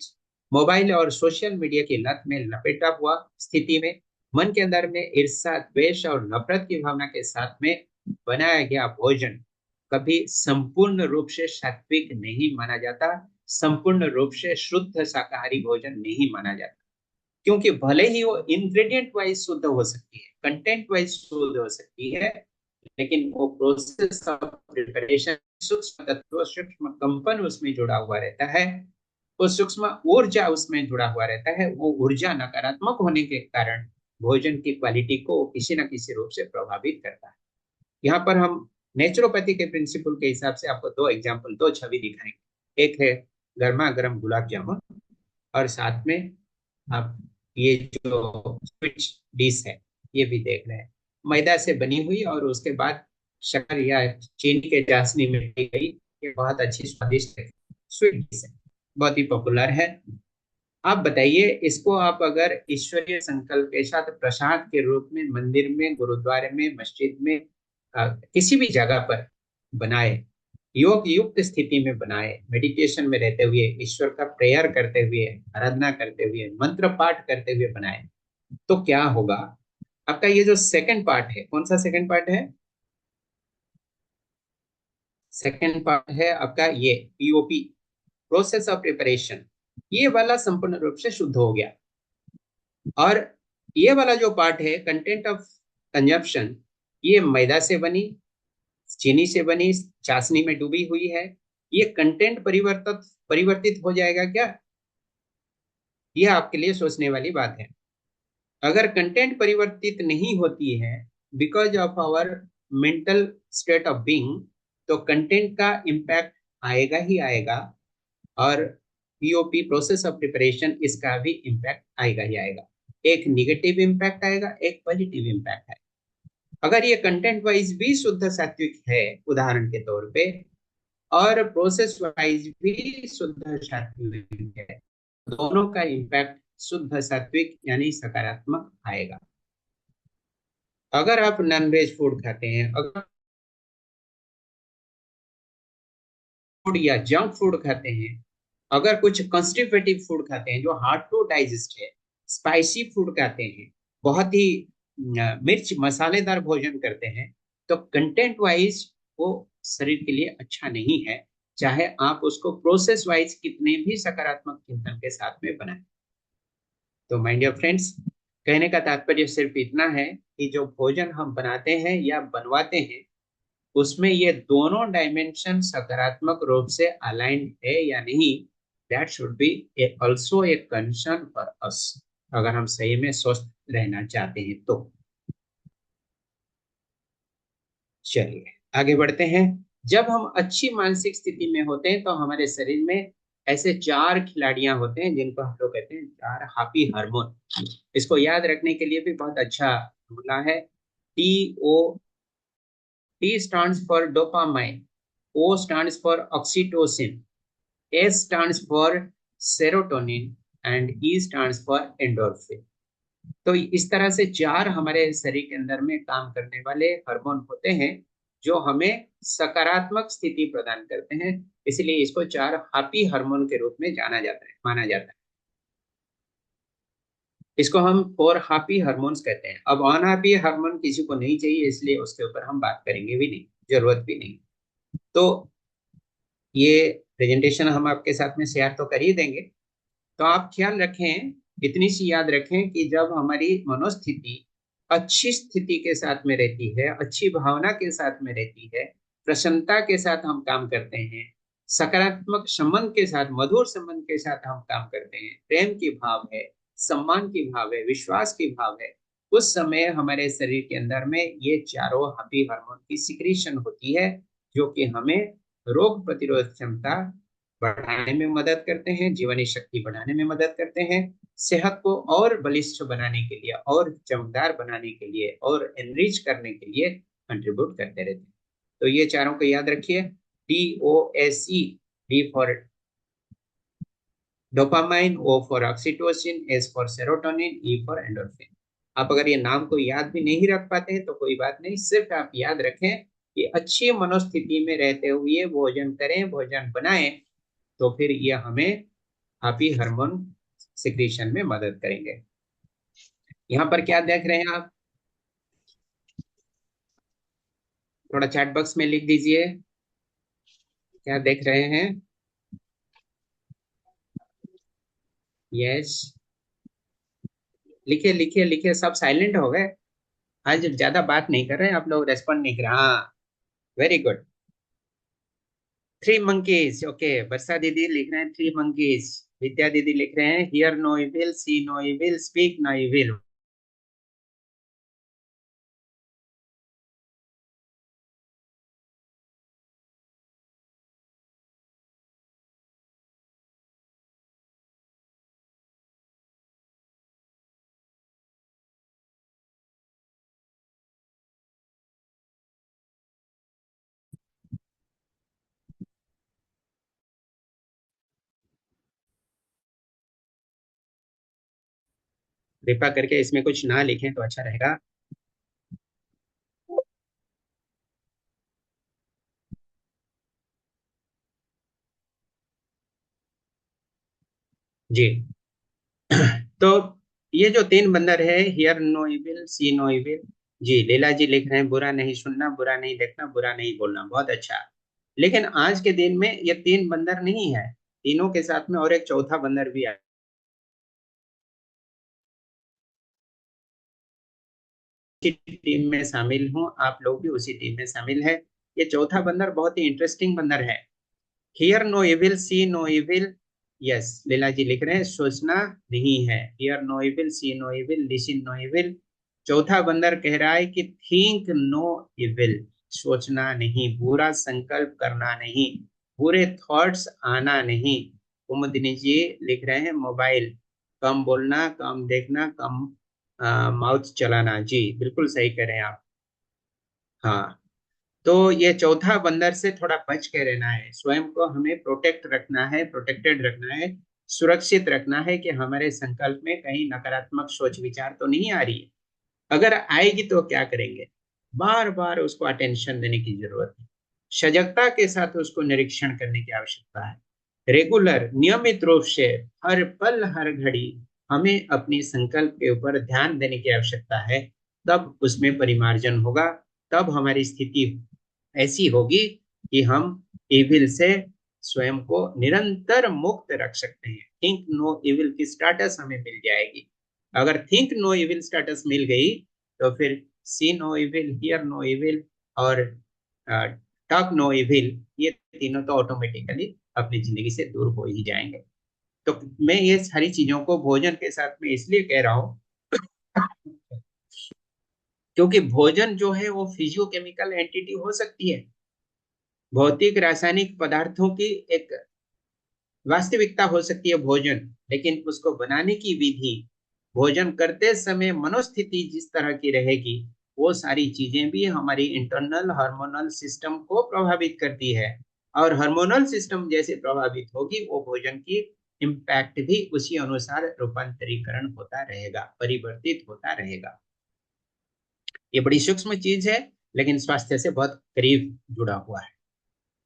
C: मोबाइल और सोशल मीडिया की लत में लपेटा हुआ स्थिति में, मन के अंदर में ईर्ष्या, द्वेष और नफरत की भावना के साथ में बनाया गया भोजन कभी संपूर्ण रूप से सात्विक नहीं माना जाता, संपूर्ण रूप से शुद्ध शाकाहारी भोजन नहीं माना जाता। क्योंकि भले ही वो इंग्रेडिएंट वाइज शुद्ध हो सकती है, कंटेंट वाइज शुद्ध हो सकती है, लेकिन वो प्रोसेस ऑफ प्रिपरेशन, सूक्ष्म तत्व, सूक्ष्म कंपन उसमें जुड़ा हुआ रहता है, वो सूक्ष्म ऊर्जा उसमें जुड़ा हुआ रहता है। वो ऊर्जा नकारात्मक होने के कारण भोजन की क्वालिटी को किसी न किसी रूप से प्रभावित करता है। यहाँ पर हम नेचुरोपैथी के प्रिंसिपल के हिसाब से आपको दो एग्जाम्पल, दो छवि दिखाएंगे। एक है गर्मा गर्म गुलाब जामुन, और साथ में आप ये जो स्वीट डिश है ये भी देख रहे हैं, मैदा से बनी हुई और उसके बाद शक्कर या चीनी के चाशनी में डाली गई। ये बहुत अच्छी स्वादिष्ट स्वीट डिश है, बहुत ही पॉपुलर है। आप बताइए, इसको आप अगर ईश्वरीय संकल्प के साथ प्रसाद के रूप में मंदिर में, गुरुद्वारे में, मस्जिद में, किसी भी जगह पर बनाए, योग युक्त स्थिति में बनाए, मेडिटेशन में रहते हुए, ईश्वर का प्रेयर करते हुए, आराधना करते हुए, मंत्र पाठ करते हुए बनाए, तो क्या होगा? आपका ये जो सेकंड पार्ट है, कौन सा सेकंड पार्ट है? सेकंड पार्ट है आपका ये POP, प्रोसेस ऑफ प्रिपरेशन। ये वाला संपूर्ण रूप से शुद्ध हो गया। और ये वाला जो पार्ट है कंटेंट ऑफ कंजप्शन, ये मैदा से बनी, चीनी से बनी, चाशनी में डूबी हुई है। ये कंटेंट परिवर्तित हो जाएगा क्या? यह आपके लिए सोचने वाली बात है। अगर कंटेंट परिवर्तित नहीं होती है because of our mental state of being, तो कंटेंट का इम्पैक्ट आएगा ही आएगा, और पीओपी प्रोसेस ऑफ प्रिपरेशन, इसका भी इम्पैक्ट आएगा ही आएगा। एक निगेटिव इम्पैक्ट आएगा, एक पॉजिटिव इम्पैक्ट आएगा। अगर ये कंटेंट वाइज भी शुद्ध सात्विक है उदाहरण के तौर पे, और प्रोसेस वाइज भी शुद्ध सात्विक है, दोनों का इम्पैक्ट शुद्ध सात्विक यानी सकारात्मक आएगा। अगर आप नॉन वेज फूड खाते हैं, अगर फूड या जंक फूड खाते हैं, अगर कुछ कंस्टिपेटिव फूड खाते हैं जो हार्ड टू डाइजेस्ट है, स्पाइसी फूड खाते हैं, बहुत ही मिर्च मसालेदार भोजन करते हैं, तो कंटेंट वाइज वो शरीर के लिए अच्छा नहीं है, चाहे आप उसको प्रोसेस वाइज कितने भी सकारात्मक चिंतन के साथ में बनाएं। तो माय डियर फ्रेंड्स, कहने का तात्पर्य सिर्फ इतना है कि जो भोजन हम बनाते हैं या बनवाते हैं, उसमें ये दोनों डायमेंशन सकारात्मक रूप से अलाइंड है या नहीं, that should be also a concern for us, अगर हम सही में स्वस्थ रहना चाहते हैं तो। चलिए आगे बढ़ते हैं। जब हम अच्छी मानसिक स्थिति में होते हैं तो हमारे शरीर में ऐसे 4 खिलाड़ियां होते हैं जिनको हम लोग कहते हैं 4 हैप्पी हार्मोन। इसको याद रखने के लिए भी बहुत अच्छा फॉर्मूला है। T stands for dopamine, O stands for oxytocin, S stands for serotonin and E stands for endorphin। तो इस तरह से 4 हमारे शरीर के अंदर में काम करने वाले हार्मोन होते हैं जो हमें सकारात्मक स्थिति प्रदान करते हैं, इसलिए इसको 4 हैप्पी हार्मोन के रूप में जाना जाता है, माना जाता है। इसको हम 4 हैप्पी हार्मोन्स कहते हैं। अब अनहैप्पी हार्मोन किसी को नहीं चाहिए, इसलिए उसके ऊपर हम बात करेंगे भी नहीं, जरूरत भी नहीं। तो ये प्रेजेंटेशन हम आपके साथ में शेयर तो कर ही देंगे। तो आप ख्याल रखें, इतनी सी याद रखें कि जब हमारी मनोस्थिति अच्छी स्थिति के साथ में रहती है, अच्छी भावना के साथ में रहती है, प्रसन्नता के साथ हम काम करते हैं, सकारात्मक संबंध के साथ, मधुर संबंध के साथ हम काम करते हैं, प्रेम की भाव है, सम्मान की भाव है, विश्वास की भाव है, उस समय हमारे शरीर के अंदर में ये चारों हैप्पी हार्मोन की सिक्रीशन होती है, जो कि हमें रोग प्रतिरोध क्षमता बढ़ाने में मदद करते हैं, जीवनी शक्ति बढ़ाने में मदद करते हैं, सेहत को और बलिष्ठ बनाने के लिए, और चमकदार बनाने के लिए, और एनरिच करने के लिए कंट्रीब्यूट करते रहते हैं। तो ये चारों को याद रखिए। DOSE, D for dopamine, O for oxytocin, S for serotonin, E for endorphin. आप अगर ये नाम को याद भी नहीं रख पाते हैं तो कोई बात नहीं, सिर्फ आप याद रखें कि अच्छी मनोस्थिति में रहते हुए भोजन करें, भोजन बनाएं, तो फिर ये हमें हैप्पी हार्मोन सिक्रीशन में मदद करेंगे। यहाँ पर क्या देख रहे हैं आप? थोड़ा चैट बॉक्स में लिख दीजिए, क्या देख रहे हैं? यस, लिखिए लिखिए लिखिए। सब साइलेंट हो गए, आज ज्यादा बात नहीं कर रहे हैं आप लोग, रेस्पॉन्ड नहीं कर रहे। हाँ, very good. 3 monkeys, okay. Varsha दीदी लिख रहे हैं 3 monkeys। विद्या दीदी लिख रहे हैं hear no evil, see no evil, speak no evil. कृपा करके इसमें कुछ ना लिखें तो अच्छा रहेगा। जी तो ये जो 3 बंदर है, hear no evil, see no evil. जी, लीला जी लिख रहे हैं बुरा नहीं सुनना, बुरा नहीं देखना, बुरा नहीं बोलना। बहुत अच्छा। लेकिन आज के दिन में ये 3 बंदर नहीं है, तीनों के साथ में और एक चौथा बंदर भी है। टीम में शामिल हूँ, आप लोग भी उसी टीम में शामिल है। ये चौथा बंदर बहुत ही इंटरेस्टिंग बंदर है। Hear no evil, see no evil. Yes, Leela ji लिख रहे हैं सोचना नहीं है। Hear no evil, see no evil, listen no evil. चौथा बंदर कह रहा है कि थिंक नो इविल, सोचना नहीं, बुरा संकल्प करना नहीं, बुरे थॉट्स आना नहीं, कुमुदिनी जी लिख रहे हैं मोबाइल, कम बोलना, कम देखना, कम माउथ चलाना। जी बिल्कुल सही कह रहे हैं आप। हाँ, तो ये चौथा बंदर से थोड़ा बच के रहना है। स्वयं को हमें प्रोटेक्ट रखना है, प्रोटेक्टेड रखना है, सुरक्षित रखना है कि हमारे संकल्प में कहीं नकारात्मक सोच विचार तो नहीं आ रही है। अगर आएगी तो क्या करेंगे? बार बार उसको अटेंशन देने की जरूरत है। सजगता के साथ उसको निरीक्षण करने की आवश्यकता है। रेगुलर, नियमित रूप से हर पल हर घड़ी हमें अपनी संकल्प के ऊपर ध्यान देने की आवश्यकता है। तब उसमें परिमार्जन होगा, तब हमारी स्थिति ऐसी होगी कि हम इविल से स्वयं को निरंतर मुक्त रख सकते हैं। थिंक नो इविल की स्टेटस हमें मिल जाएगी। अगर थिंक नो इविल स्टेटस मिल गई तो फिर see no evil, hear no evil और टॉक नो इविल, ये तीनों तो ऑटोमेटिकली अपनी जिंदगी से दूर हो ही जाएंगे। तो मैं ये सारी चीजों को भोजन के साथ में इसलिए कह रहा हूं क्योंकि भोजन जो है वो फिजियोकेमिकल एंटिटी हो सकती है, भौतिक रासायनिक पदार्थों की एक वास्तविकता हो सकती है भोजन, लेकिन उसको बनाने की विधि, भोजन करते समय मनोस्थिति जिस तरह की रहेगी, वो सारी चीजें भी हमारी इंटरनल हार्मोनल सिस्टम को प्रभावित करती है। और हार्मोनल सिस्टम जैसे प्रभावित होगी, वो भोजन की इम्पैक्ट भी उसी अनुसार रूपांतरीकरण होता रहेगा, परिवर्तित होता रहेगा। ये बड़ी सूक्ष्म चीज है, लेकिन स्वास्थ्य से बहुत करीब जुड़ा हुआ है।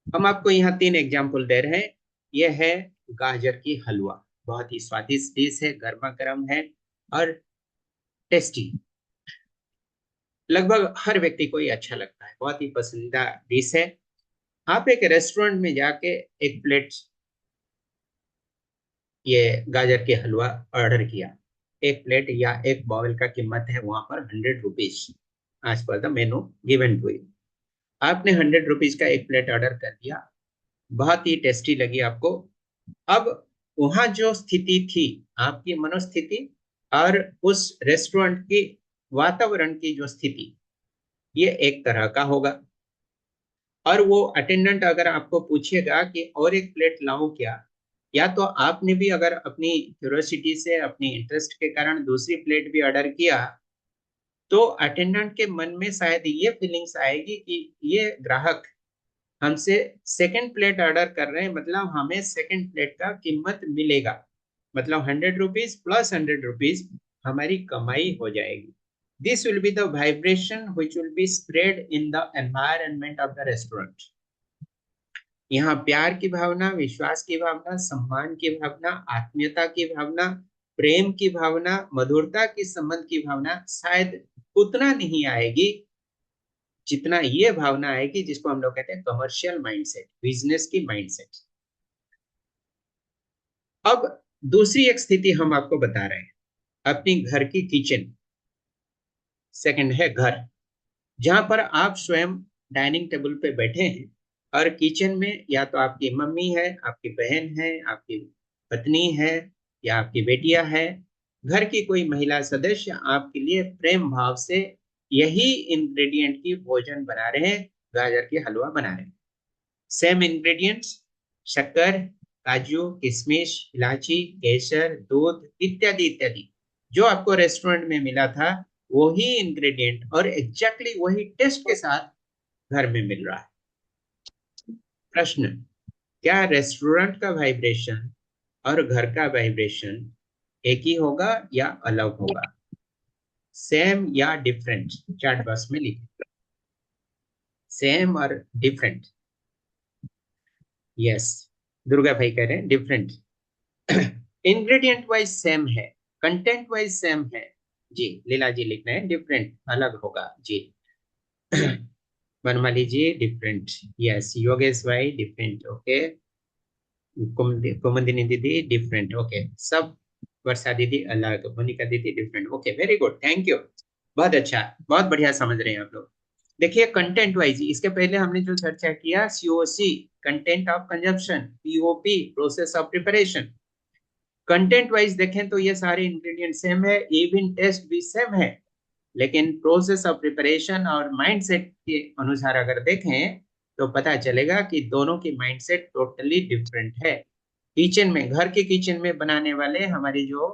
C: हम आपको यहाँ 3 एग्जाम्पल दे रहे हैं। यह है गाजर की हलवा, बहुत ही स्वादिष्ट डिश है, गर्मा गर्म है और टेस्टी। लगभग हर व्यक्ति को ये अच्छा लगता है, बहुत ही पसंदीदा डिश है। आप एक रेस्टोरेंट में जाके एक प्लेट ये गाजर के हलवा ऑर्डर किया, एक प्लेट या एक बाउल का कीमत है वहां पर 100 rupees, as per the menu given to you. आपने 100 रुपीज का एक प्लेट ऑर्डर कर दिया, बहुत ही टेस्टी लगी आपको। अब वहां जो स्थिति थी, आपकी मनोस्थिति और उस रेस्टोरेंट की वातावरण की जो स्थिति, ये एक तरह का होगा। और वो अटेंडेंट अगर आपको पूछेगा कि और एक प्लेट लाऊं क्या, या तो आपने भी अगर अपनी क्यूरियोसिटी से, अपनी इंटरेस्ट के कारण दूसरी प्लेट भी ऑर्डर किया, तो अटेंडेंट के मन में शायद ये फीलिंग्स आएगी कि ये ग्राहक हमसे सेकंड प्लेट ऑर्डर कर रहे हैं, मतलब हमें सेकंड प्लेट का कीमत मिलेगा, मतलब 100 रुपीज प्लस 100 रुपीज हमारी कमाई हो जाएगी। This will be the vibration which will be spread in the environment of the restaurant. यहाँ प्यार की भावना, विश्वास की भावना, सम्मान की भावना, आत्मीयता की भावना, प्रेम की भावना, मधुरता की संबंध की भावना शायद उतना नहीं आएगी जितना ये भावना आएगी जिसको हम लोग कहते हैं कमर्शियल माइंडसेट, बिजनेस की माइंडसेट। अब दूसरी एक स्थिति हम आपको बता रहे हैं, अपनी घर की किचन। सेकंड है घर, जहां पर आप स्वयं डाइनिंग टेबल पे बैठे हैं और किचन में या तो आपकी मम्मी है, आपकी बहन है, आपकी पत्नी है या आपकी बेटियां है, घर की कोई महिला सदस्य आपके लिए प्रेम भाव से यही इंग्रेडिएंट की भोजन बना रहे हैं, गाजर की हलवा बना रहे हैं। सेम इंग्रेडिएंट्स, शक्कर, काजू, किशमिश, इलायची, केसर, दूध इत्यादि इत्यादि, जो आपको रेस्टोरेंट में मिला था वही इंग्रेडिएंट और एग्जैक्टली वही टेस्ट के साथ घर में मिल रहा है। प्रश्न, क्या रेस्टोरेंट का वाइब्रेशन और घर का वाइब्रेशन एक ही होगा या अलग होगा? सेम या डिफरेंट? चैट बॉक्स में लिखिए, सेम और डिफरेंट। यस, दुर्गा भाई कह रहे हैं डिफरेंट। इंग्रेडिएंट वाइज सेम है, कंटेंट वाइज सेम है। जी, लीला जी लिख रहे हैं डिफरेंट, अलग होगा। जी बनमाली जी डिफरेंट, यस। योगेश भाई डिफरेंट, ओके। कुमुदिनी दीदी डिफरेंट, ओके। सब, वर्षा दीदी अलग, मोनिका दीदी different, okay, very good, thank you. बहुत अच्छा, बहुत बढ़िया समझ रहे हैं आप लोग। देखिए कंटेंट वाइज, इसके पहले हमने जो चर्चा किया, COC content of consumption, POP process of preparation. Content wise देखें तो ये सारे इंग्रेडिएंट सेम है, इवन टेस्ट भी सेम है, लेकिन प्रोसेस ऑफ प्रिपरेशन और माइंडसेट के अनुसार अगर देखें तो पता चलेगा कि दोनों की माइंडसेट टोटली डिफरेंट है। किचन में, घर के किचन में बनाने वाले हमारे जो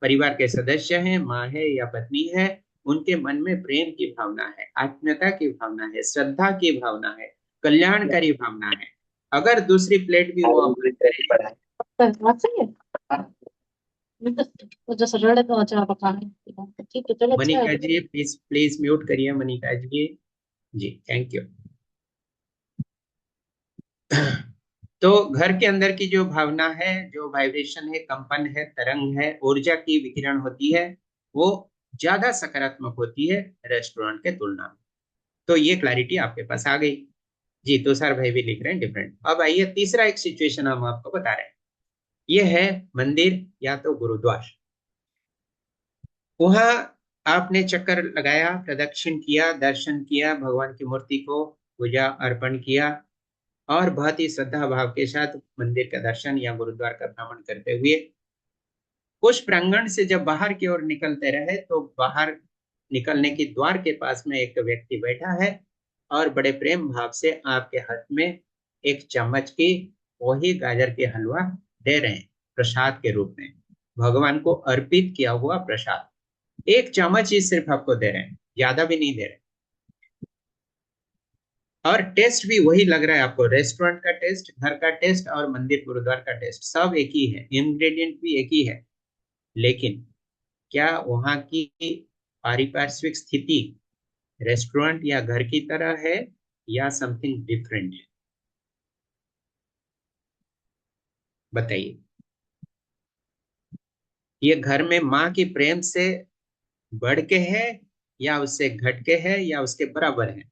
C: परिवार के सदस्य हैं, माँ है या पत्नी है, उनके मन में प्रेम की भावना है, आत्मीयता की भावना है, श्रद्धा की भावना है, कल्याणकारी भावना है। अगर दूसरी प्लेट भी वो अपनी करे,
G: बात सही है। तो जैसे रड़े तो अच्छा पका है, ठीक है, चलो अच्छा
C: मनिका
G: है।
C: जी प्लीज प्लीज म्यूट करिए मनिका जी। जी थैंक यू। तो घर के अंदर की जो भावना है, जो वाइब्रेशन है, कंपन है, तरंग है, ऊर्जा की विकिरण होती है, वो ज्यादा सकारात्मक होती है रेस्टोरेंट के तुलना में। तो ये क्लैरिटी आपके पास आ गई। जी तुषार भाई भी लिख रहे हैं डिफरेंट। अब आइए तीसरा एक सिचुएशन हम आपको बता रहे हैं। ये है मंदिर या तो गुरुद्वार। वहां आपने चक्कर लगाया, प्रदक्षिण किया, दर्शन किया, भगवान की मूर्ति को पूजा अर्पण किया और बहुत ही श्रद्धा भाव के साथ मंदिर का दर्शन या गुरुद्वार का भ्रमण करते हुए उस प्रांगण से जब बाहर की ओर निकलते रहे तो बाहर निकलने की द्वार के पास में एक व्यक्ति बैठा है और बड़े प्रेम भाव से आपके हाथ में एक चम्मच की वही गाजर के हलवा दे रहे हैं प्रसाद के रूप में, भगवान को अर्पित किया हुआ प्रसाद। एक चम्मच ही सिर्फ आपको दे रहे हैं, ज्यादा भी नहीं दे रहे। और टेस्ट भी वही लग रहा है आपको, रेस्टोरेंट का टेस्ट, घर का टेस्ट और मंदिर गुरुद्वार का टेस्ट सब एक ही है, इंग्रेडिएंट भी एक ही है। लेकिन क्या वहां की पारिपार्श्विक स्थिति रेस्टोरेंट या घर की तरह है या समथिंग डिफरेंट है? बताइए। ये घर में माँ की प्रेम से बढ़ के है या उससे घट के है या उसके बराबर है?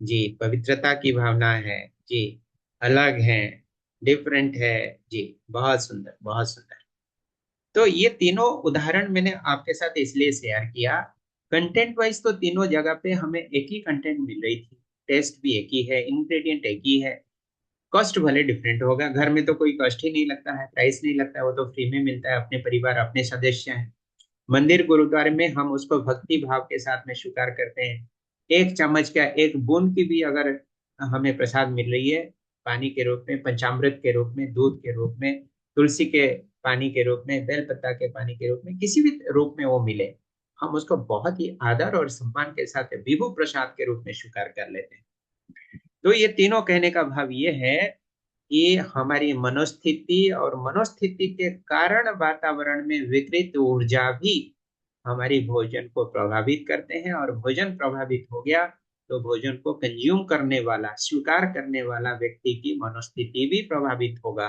C: जी पवित्रता की भावना है जी, अलग है, डिफरेंट है जी। बहुत सुंदर बहुत सुंदर। तो ये तीनों उदाहरण मैंने आपके साथ इसलिए शेयर किया, कंटेंट वाइज तो तीनों जगह पे हमें एक ही कंटेंट मिल रही थी, टेस्ट भी एक ही है, इंग्रेडिएंट एक ही है, कॉस्ट भले डिफरेंट होगा। घर में तो कोई कॉस्ट ही नहीं लगता है, प्राइस नहीं लगता है, वो तो फ्री में मिलता है, अपने परिवार अपने सदस्य हैं। मंदिर गुरुद्वारे में हम उसको भक्ति भाव के साथ में स्वीकार करते हैं। एक चम्मच का एक बूंद की भी अगर हमें प्रसाद मिल रही है, पानी के रूप में, पंचामृत के रूप में, दूध के रूप में, तुलसी के पानी के रूप में, बेलपत्ता के पानी के रूप में, किसी भी रूप में वो मिले, हम उसको बहुत ही आदर और सम्मान के साथ विभु प्रसाद के रूप में स्वीकार कर लेते हैं। तो ये तीनों कहने का भाव ये है कि हमारी मनोस्थिति और मनोस्थिति के कारण वातावरण में विकृत ऊर्जा भी हमारी भोजन को प्रभावित करते हैं, और भोजन प्रभावित हो गया तो भोजन को कंज्यूम करने वाला, स्वीकार करने वाला व्यक्ति की मनोस्थिति भी प्रभावित होगा।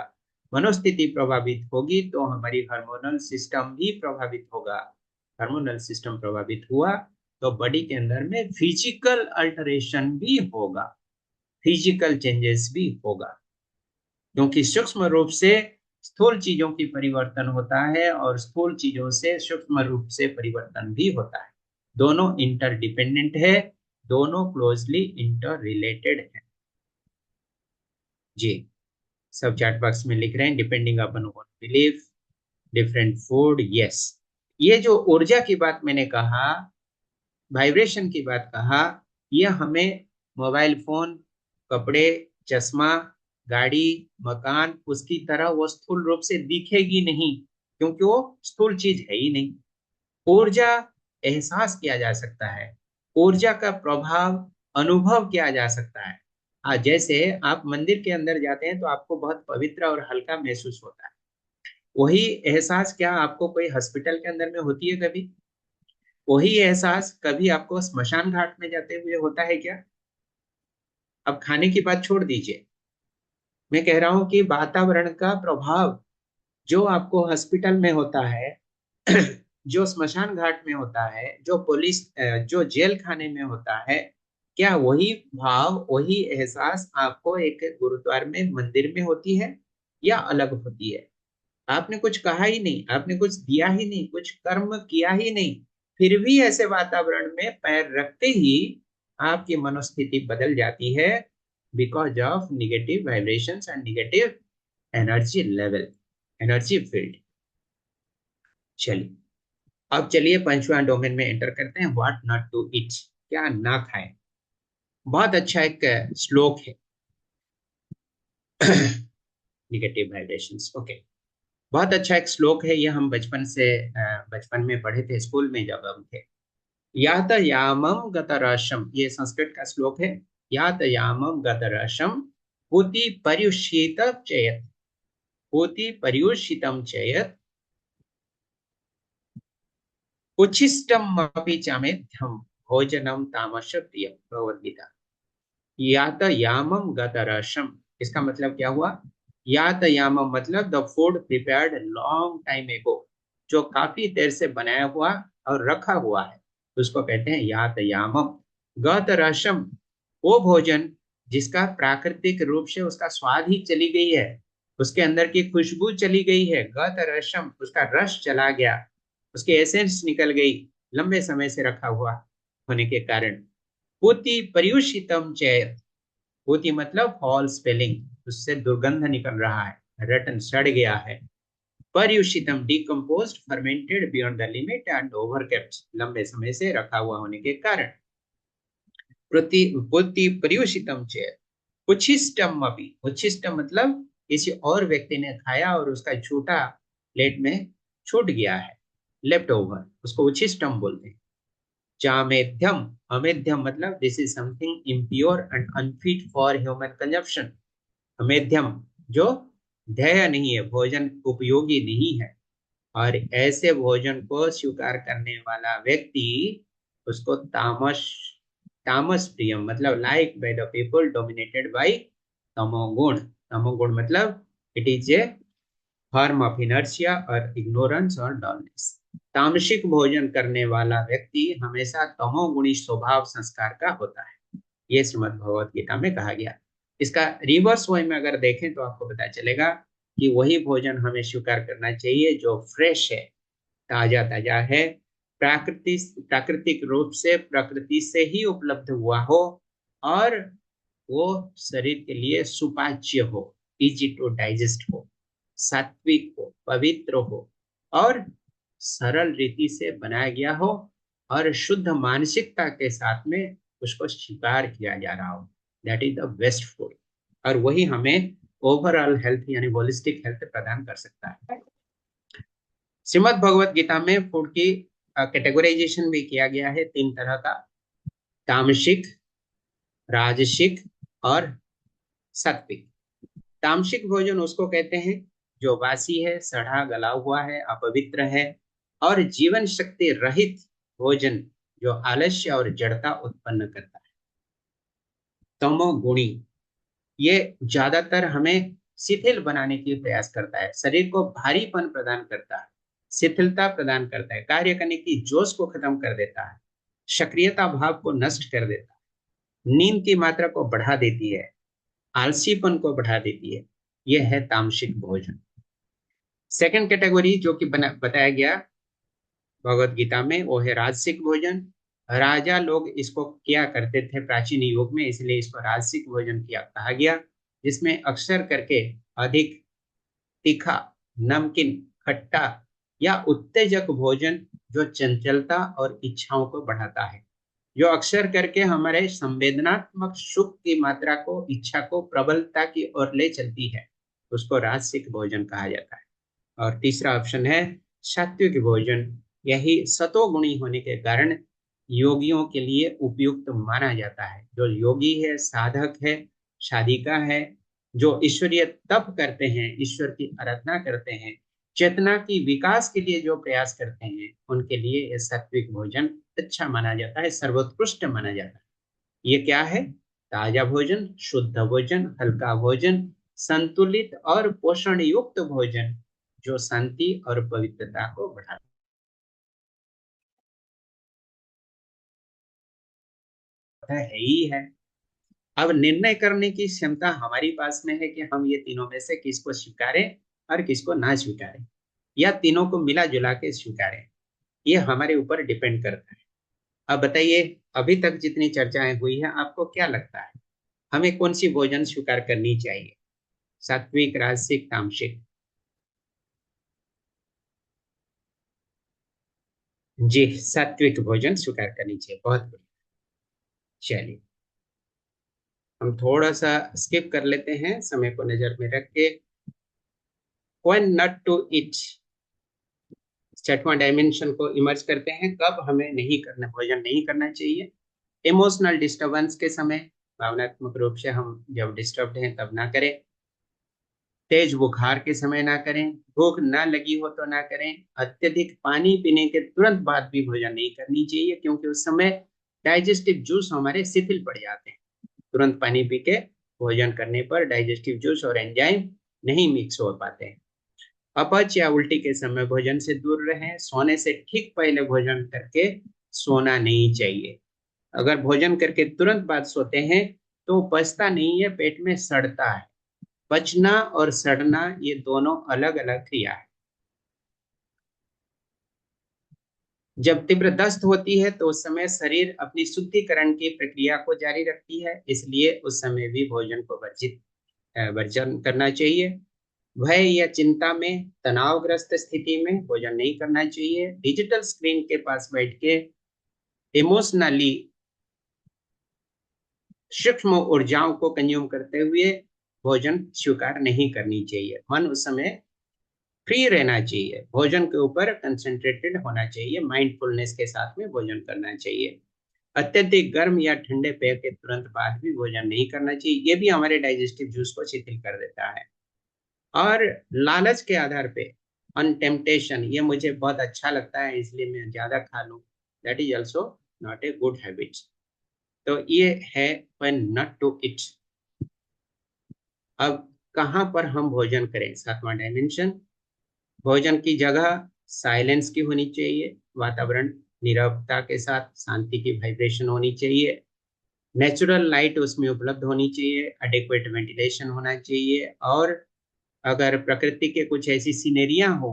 C: मनोस्थिति प्रभावित होगी तो हमारी हार्मोनल सिस्टम भी प्रभावित होगा। हार्मोनल सिस्टम प्रभावित हुआ तो बॉडी के अंदर में फिजिकल अल्टरेशन भी होगा, फिजिकल चेंजेस भी होगा, क्योंकि सूक्ष्म रूप से स्थूल चीजों की परिवर्तन होता है और स्थूल चीजों से सूक्ष्म रूप से परिवर्तन भी होता है। दोनों इंटरडिपेंडेंट है, दोनों क्लोजली इंटर रिलेटेड है। जी सब चैट बॉक्स में लिख रहे हैं depending upon one belief different food. Yes, ये जो ऊर्जा की बात मैंने कहा, वाइब्रेशन की बात कहा, यह हमें मोबाइल फोन, कपड़े, चश्मा, गाड़ी, मकान उसकी तरह वो स्थूल रूप से दिखेगी नहीं, क्योंकि वो स्थूल चीज है ही नहीं। ऊर्जा एहसास किया जा सकता है, ऊर्जा का प्रभाव अनुभव किया जा सकता है। हाँ, जैसे आप मंदिर के अंदर जाते हैं तो आपको बहुत पवित्र और हल्का महसूस होता है, वही एहसास क्या आपको कोई हॉस्पिटल के अंदर में होती है कभी? वही एहसास कभी आपको स्मशान घाट में जाते हुए होता है क्या? अब खाने की बात छोड़ दीजिए, मैं कह रहा हूं कि वातावरण का प्रभाव जो आपको हॉस्पिटल में होता है, जो स्मशान घाट में होता है, जो पुलिस जो जेल खाने में होता है, क्या वही भाव, वही एहसास आपको एक गुरुद्वार में, मंदिर में होती है या अलग होती है? आपने कुछ कहा ही नहीं, आपने कुछ दिया ही नहीं, कुछ कर्म किया ही नहीं, फिर भी ऐसे वातावरण में पैर रखते ही आपकी मनोस्थिति बदल जाती है, because of negative vibrations and negative energy level, energy field. चलिए अब चलिए पंचवा डोमेन में एंटर करते हैं, व्हाट नॉट टू ईट, क्या ना खाएं। बहुत अच्छा एक श्लोक है नेगेटिव वाइब्रेशंस। ओके, बहुत अच्छा एक श्लोक है ये, हम बचपन में पढ़े थे स्कूल में जब हम थे। यातयामं गतरशम, ये संस्कृत का श्लोक है। यातयामं गतरशम पूति पर्युषित चेयत, पूति पर्युषितम चेयत उच्छिष्टम अपि चामेध्यम भोजनम तामस प्रियम। भगवद्गीता। यातयामम गतरशम, इसका मतलब क्या हुआ? यातयामम मतलब the food prepared long time एगो, जो काफी देर से बनाया हुआ और रखा हुआ है, उसको कहते हैं यातयामम। गतरसम, वो भोजन जिसका प्राकृतिक रूप से उसका स्वाद ही चली गई है, उसके अंदर की खुशबू चली गई है। गतरसम, उसका रस चला गया, उसकी एसेंस निकल गई, लंबे समय से रखा हुआ होने के कारण। पूति पर्युषितम चेत, पूति मतलब फॉल स्पेलिंग, उससे दुर्गंध निकल रहा है, रटन सड़ गया है। पर्युषितम decomposed, fermented beyond the limit and overkept, लंबे समय से रखा हुआ होने के कारण। पूति पर्युषितम चेत उच्छिष्टम अपि, उच्छिष्टम मतलब किसी और व्यक्ति ने खाया और उसका छूटा प्लेट में छूट गया है, लेफ्ट ओवर, उसको उच्छिष्टम बोलते हैं। चामेध्यम, अमेध्यम मतलब this is something impure and unfit for human consumption. अमेध्यम जो ध्येय नहीं है, भोजन उपयोगी नहीं है, और ऐसे भोजन को स्वीकार करने वाला व्यक्ति, उसको तामस, तामस प्रियम मतलब like by the people dominated by तमोगुण। तमोगुण मतलब it is a form of inertia और इग्नोरेंस और डलनेस। तामसिक भोजन करने वाला व्यक्ति हमेशा तमोगुणी स्वभाव संस्कार का होता है, ये श्रीमद् भगवत गीता में कहा गया। इसका रिवर्स वे में अगर देखें तो आपको पता चलेगा कि वही भोजन हमें स्वीकार करना चाहिए जो फ्रेश है, ताजा ताजा है, प्राकृतिक रूप से प्रकृति से ही उपलब्ध हुआ हो, और वो शरीर के लिए सुपाच्य हो, इजी टू डाइजेस्ट हो, सात्विक हो, पवित्र हो, और सरल रीति से बनाया गया हो, और शुद्ध मानसिकता के साथ में उसको स्वीकार किया जा रहा हो। That is the best food, और वही हमें ओवरऑल हेल्थ यानी होलिस्टिक हेल्थ प्रदान कर सकता है। श्रीमद् भगवत गीता में फूड की कैटेगराइजेशन भी किया गया है 3 तरह का, तामसिक, राजसिक और सात्विक। तामसिक भोजन उसको कहते हैं जो वासी है, सड़ा गला हुआ है, अपवित्र है, और जीवन शक्ति रहित भोजन जो आलस्य और जड़ता उत्पन्न करता है। तमोगुणी, ये ज्यादातर हमें शिथिल बनाने की प्रयास करता है, शरीर को भारीपन प्रदान करता है, शिथिलता प्रदान करता है, कार्य करने की जोश को खत्म कर देता है, सक्रियता भाव को नष्ट कर देता है, नींद की मात्रा को बढ़ा देती है, आलसीपन को बढ़ा देती है। यह है तामसिक भोजन। सेकंड कैटेगरी जो कि बताया गया भगवत गीता में, वो है राजसिक भोजन। राजा लोग इसको किया करते थे प्राचीन युग में, इसलिए इसको राजसिक भोजन किया कहा गया, जिसमें अक्सर करके अधिक तीखा, नमकीन, खट्टा या उत्तेजक भोजन जो चंचलता और इच्छाओं को बढ़ाता है, जो अक्सर करके हमारे संवेदनात्मक सुख की मात्रा को, इच्छा को प्रबलता की ओर ले चलती है, उसको राजसिक भोजन कहा जाता है। और तीसरा ऑप्शन है सात्विक भोजन। यही सतोगुणी होने के कारण योगियों के लिए उपयुक्त माना जाता है। जो योगी है, साधक है, साधिका है, जो ईश्वरीय तप करते हैं, ईश्वर की आराधना करते हैं, चेतना की विकास के लिए जो प्रयास करते हैं, उनके लिए यह सात्विक भोजन अच्छा माना जाता है, सर्वोत्कृष्ट माना जाता है। ये क्या है? ताजा भोजन, शुद्ध भोजन, हल्का भोजन, संतुलित और पोषण युक्त भोजन जो शांति और पवित्रता को बढ़ाता है ही है। अब निर्णय करने की क्षमता हमारी पास में है कि हम ये तीनों में से किसको स्वीकारें और किसको ना स्वीकारें, या तीनों को मिला जुला के स्वीकारें। ये हमारे ऊपर डिपेंड करता है। अब बताइए, अभी तक जितनी चर्चाएं हुई है, आपको क्या लगता है हमें कौन सी भोजन स्वीकार करनी चाहिए? सात्विक, राजसिक, तामसिक? जी, सात्विक भोजन स्वीकार करनी चाहिए। बहुत बढ़िया। चलिए हम थोड़ा सा स्किप कर लेते हैं, समय को नजर में रख के व्हेन नॉट टू ईट, छठवां डायमेंशन को इमर्ज करते हैं, कब हमें नहीं करना, भोजन नहीं करना चाहिए। इमोशनल डिस्टर्बेंस के समय, भावनात्मक रूप से हम जब डिस्टर्ब्ड हैं तब ना करें। तेज बुखार के समय ना करें। भूख ना लगी हो तो ना करें। अत्यधिक पानी पीने के तुरंत बाद भी भोजन नहीं करनी चाहिए, क्योंकि उस समय डाइजेस्टिव जूस हमारे शिथिल पड़ जाते हैं। तुरंत पानी पी के भोजन करने पर डाइजेस्टिव जूस और एंजाइम नहीं मिक्स हो पाते हैं। अपच या उल्टी के समय भोजन से दूर रहें। सोने से ठीक पहले भोजन करके सोना नहीं चाहिए। अगर भोजन करके तुरंत बाद सोते हैं तो पचता नहीं है, पेट में सड़ता है। पचना और सड़ना ये दोनों अलग अलग क्रिया है। जब तीव्र दस्त होती है तो उस समय शरीर अपनी शुद्धिकरण की प्रक्रिया को जारी रखती है, इसलिए उस समय भी भोजन को वर्जन करना चाहिए। भय या चिंता में, तनावग्रस्त स्थिति में भोजन नहीं करना चाहिए। डिजिटल स्क्रीन के पास बैठ के इमोशनली सूक्ष्म ऊर्जाओं को कंज्यूम करते हुए भोजन स्वीकार नहीं करनी चाहिए। मन उस समय फ्री रहना चाहिए, भोजन के ऊपर कंसंट्रेटेड होना चाहिए, माइंडफुलनेस के साथ में भोजन करना चाहिए। अत्यधिक गर्म या ठंडे पेय के तुरंत बाद भी भोजन नहीं करना चाहिए, ये भी हमारे डाइजेस्टिव जूस को शिथिल कर देता है। और लालच के आधार पे, ऑन टेम्पटेशन, ये मुझे बहुत अच्छा लगता है इसलिए मैं ज्यादा खा लूं, that is also not a good habit. तो ये है व्हेन नॉट टू ईट। अब कहाँ पर हम भोजन करें, सातवां डायमेंशन। भोजन की जगह साइलेंस की होनी चाहिए, वातावरण नीरवता के साथ शांति की वाइब्रेशन होनी चाहिए। नेचुरल लाइट उसमें उपलब्ध होनी चाहिए, एडिक्वेट वेंटिलेशन होना चाहिए। और अगर प्रकृति के कुछ ऐसी सीनरियां हो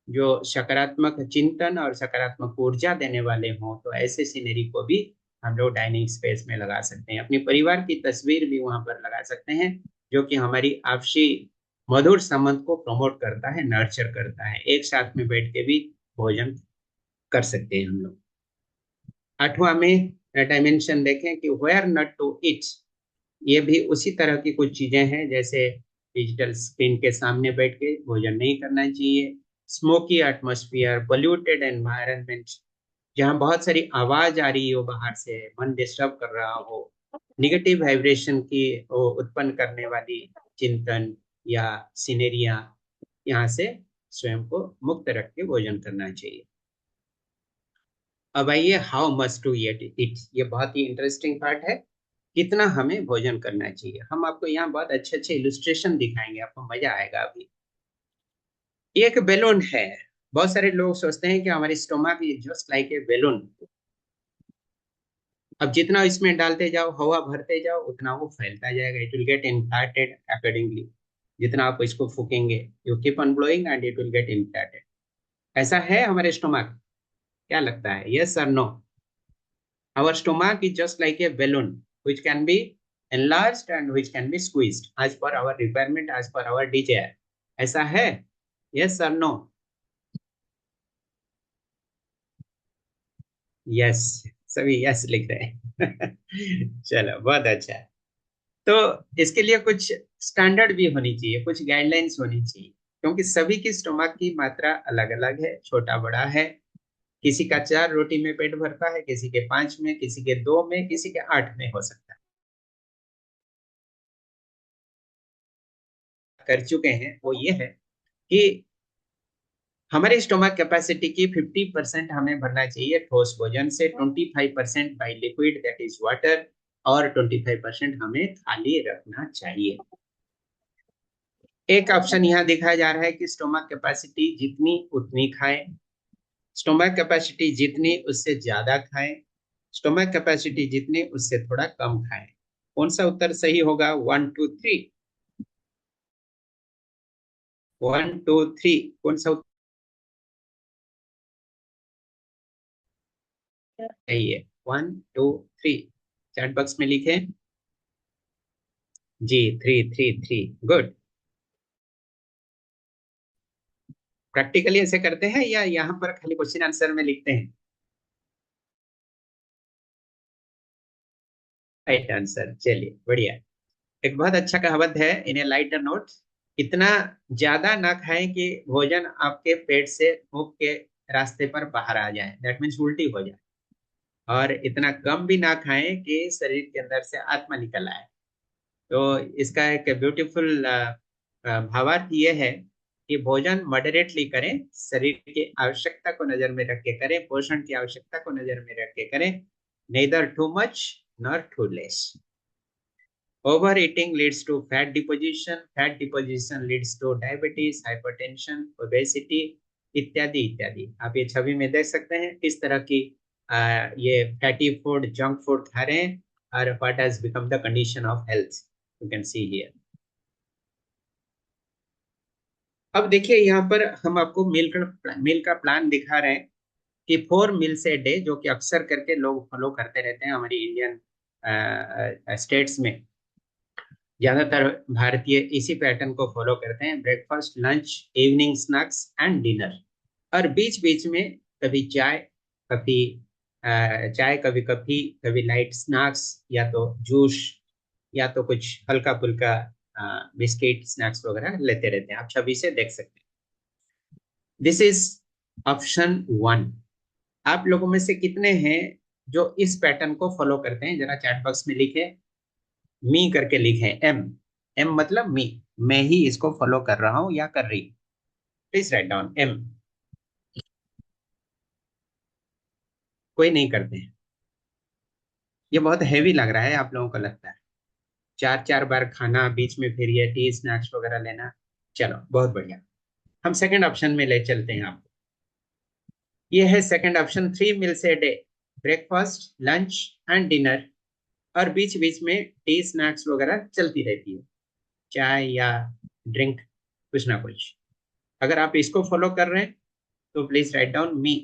C: जो सकारात्मक चिंतन और सकारात्मक ऊर्जा देने वाले हों, तो ऐसे सीनरी को भी हम लोग डाइनिंग स्पेस में लगा सकते हैं। अपने परिवार की तस्वीर भी वहां पर लगा सकते हैं, जो कि हमारी आपसी मधुर संबंध को प्रमोट करता है, नर्चर करता है। एक साथ में बैठ के भी भोजन कर सकते हैं हम लोग। आठवां में डायमेंशन देखें कि वेयर नॉट टू ईट, ये भी उसी तरह की कुछ चीजें हैं, जैसे डिजिटल स्क्रीन के सामने बैठ के भोजन नहीं करना चाहिए। स्मोकी एटमॉस्फेयर, पोल्यूटेड एनवायरनमेंट, जहाँ बहुत सारी आवाज आ रही हो बाहर से, मन डिस्टर्ब कर रहा हो, निगेटिव वाइब्रेशन की उत्पन्न करने वाली चिंतन या सिनेरिया, यहाँ से स्वयं को मुक्त रख के भोजन करना चाहिए। अब आइए how much to eat it, ये बहुत ही इंटरेस्टिंग पार्ट है, कितना हमें भोजन करना चाहिए। हम आपको यहाँ बहुत अच्छे अच्छे इलस्ट्रेशन दिखाएंगे, आपको मजा आएगा। अभी एक बैलून है, बहुत सारे लोग सोचते हैं कि हमारी stomach is just like a balloon. अब जितना इसमें डालते जाओ, हवा भरते जाओ, उतना वो फैलता जाएगा, it will get inflated accordingly. जितना आप इसको फूकेंगे, you keep on blowing and it will get inflated. ऐसा है हमारे स्टोमक? क्या लगता है, यस और no? Our stomach is just like a balloon which can be enlarged and which can be squeezed as per our requirement, as per our desire. ऐसा है? Yes or no? Yes, सभी yes लिख रहे हैं। चलो बहुत अच्छा है। तो इसके लिए कुछ स्टैंडर्ड भी होनी चाहिए, कुछ गाइडलाइंस होनी चाहिए, क्योंकि सभी की स्टोमक की मात्रा अलग अलग है, छोटा बड़ा है। किसी का 4 रोटी में पेट भरता है, किसी के 5 में, किसी के 2 में, किसी के 8 में हो सकता है। कर चुके हैं वो ये है कि हमारे स्टोमक कैपेसिटी की 50% हमें भरना चाहिए ठोस भोजन से, 25% by liquid that is water, और 25% हमें खाली रखना चाहिए। एक ऑप्शन यहाँ दिखाया जा रहा है कि स्टोमक कैपेसिटी जितनी उतनी खाएं, स्टोमक कैपेसिटी जितनी उससे ज्यादा खाएं, स्टोमक कैपेसिटी जितनी उससे थोड़ा कम खाएं। कौन सा उत्तर सही होगा? 1 2 3, 1 2 3, कौन सा उत्तर सही है? 1 2 3 चैट बॉक्स में लिखें जी। 3 3 3, गुड। प्रैक्टिकली ऐसे करते हैं या यहाँ पर खाली क्वेश्चन आंसर में लिखते हैं? राइट आंसर, चलिए बढ़िया। एक बहुत अच्छा कहावत है, इन ए लाइटर नोट, इतना ज्यादा ना खाएं कि भोजन आपके पेट से मुंह के रास्ते पर बाहर आ जाए, दैट मीन्स उल्टी हो जाए। और इतना कम भी ना खाएं कि शरीर के अंदर से आत्मा निकल आए। तो इसका एक ब्यूटीफुल भावार्थ ये है कि भोजन मॉडरेटली करें, शरीर की आवश्यकता को नजर में रख के करें, पोषण की आवश्यकता को नजर में रख के करें, neither too much nor too less. Overeating leads to fat deposition leads to diabetes, hypertension, obesity इत्यादि इत्यादि। आप ये छवि में देख सकते हैं किस तरह की ये फैटी फूड, जंक फूड खा रहे हैं और what has become the condition of health. You can see here. अब देखिए यहाँ पर हम आपको मील का प्लान दिखा रहे हैं कि 4 मील्स ए डे, जो कि अक्सर करके लोग फॉलो करते रहते हैं हमारी इंडियन स्टेट्स में। ज्यादातर भारतीय इसी पैटर्न को फॉलो करते हैं, breakfast, lunch, evening snacks and dinner. और बीच बीच में कभी चाय, कभी कॉफी, कभी लाइट स्नैक्स, या तो जूस, या तो कुछ हल्का फुल्का बिस्किट स्नैक्स वगैरह लेते रहते हैं। आप छवि से देख सकते हैं। This is option 1। आप लोगों में से कितने हैं जो इस पैटर्न को फॉलो करते हैं? जरा चैट बॉक्स में लिखे, मी करके लिखे, एम मतलब मी, मैं ही इसको फॉलो कर रहा हूं या कर रही। Please write down em. कोई नहीं करते हैं। ये बहुत हैवी लग रहा है, आप लोगों को लगता है 4 बार खाना, बीच में फिर ये टी स्नैक्स वगैरह लेना। चलो बहुत बढ़िया, हम सेकंड ऑप्शन में ले चलते हैं आपको। ये है second option, 3 meals a day, breakfast, lunch and dinner, और बीच बीच में टी स्नैक्स वगैरह चलती रहती है, चाय या ड्रिंक, कुछ ना कुछ। अगर आप इसको फॉलो कर रहे हैं तो प्लीज राइट डाउन मी।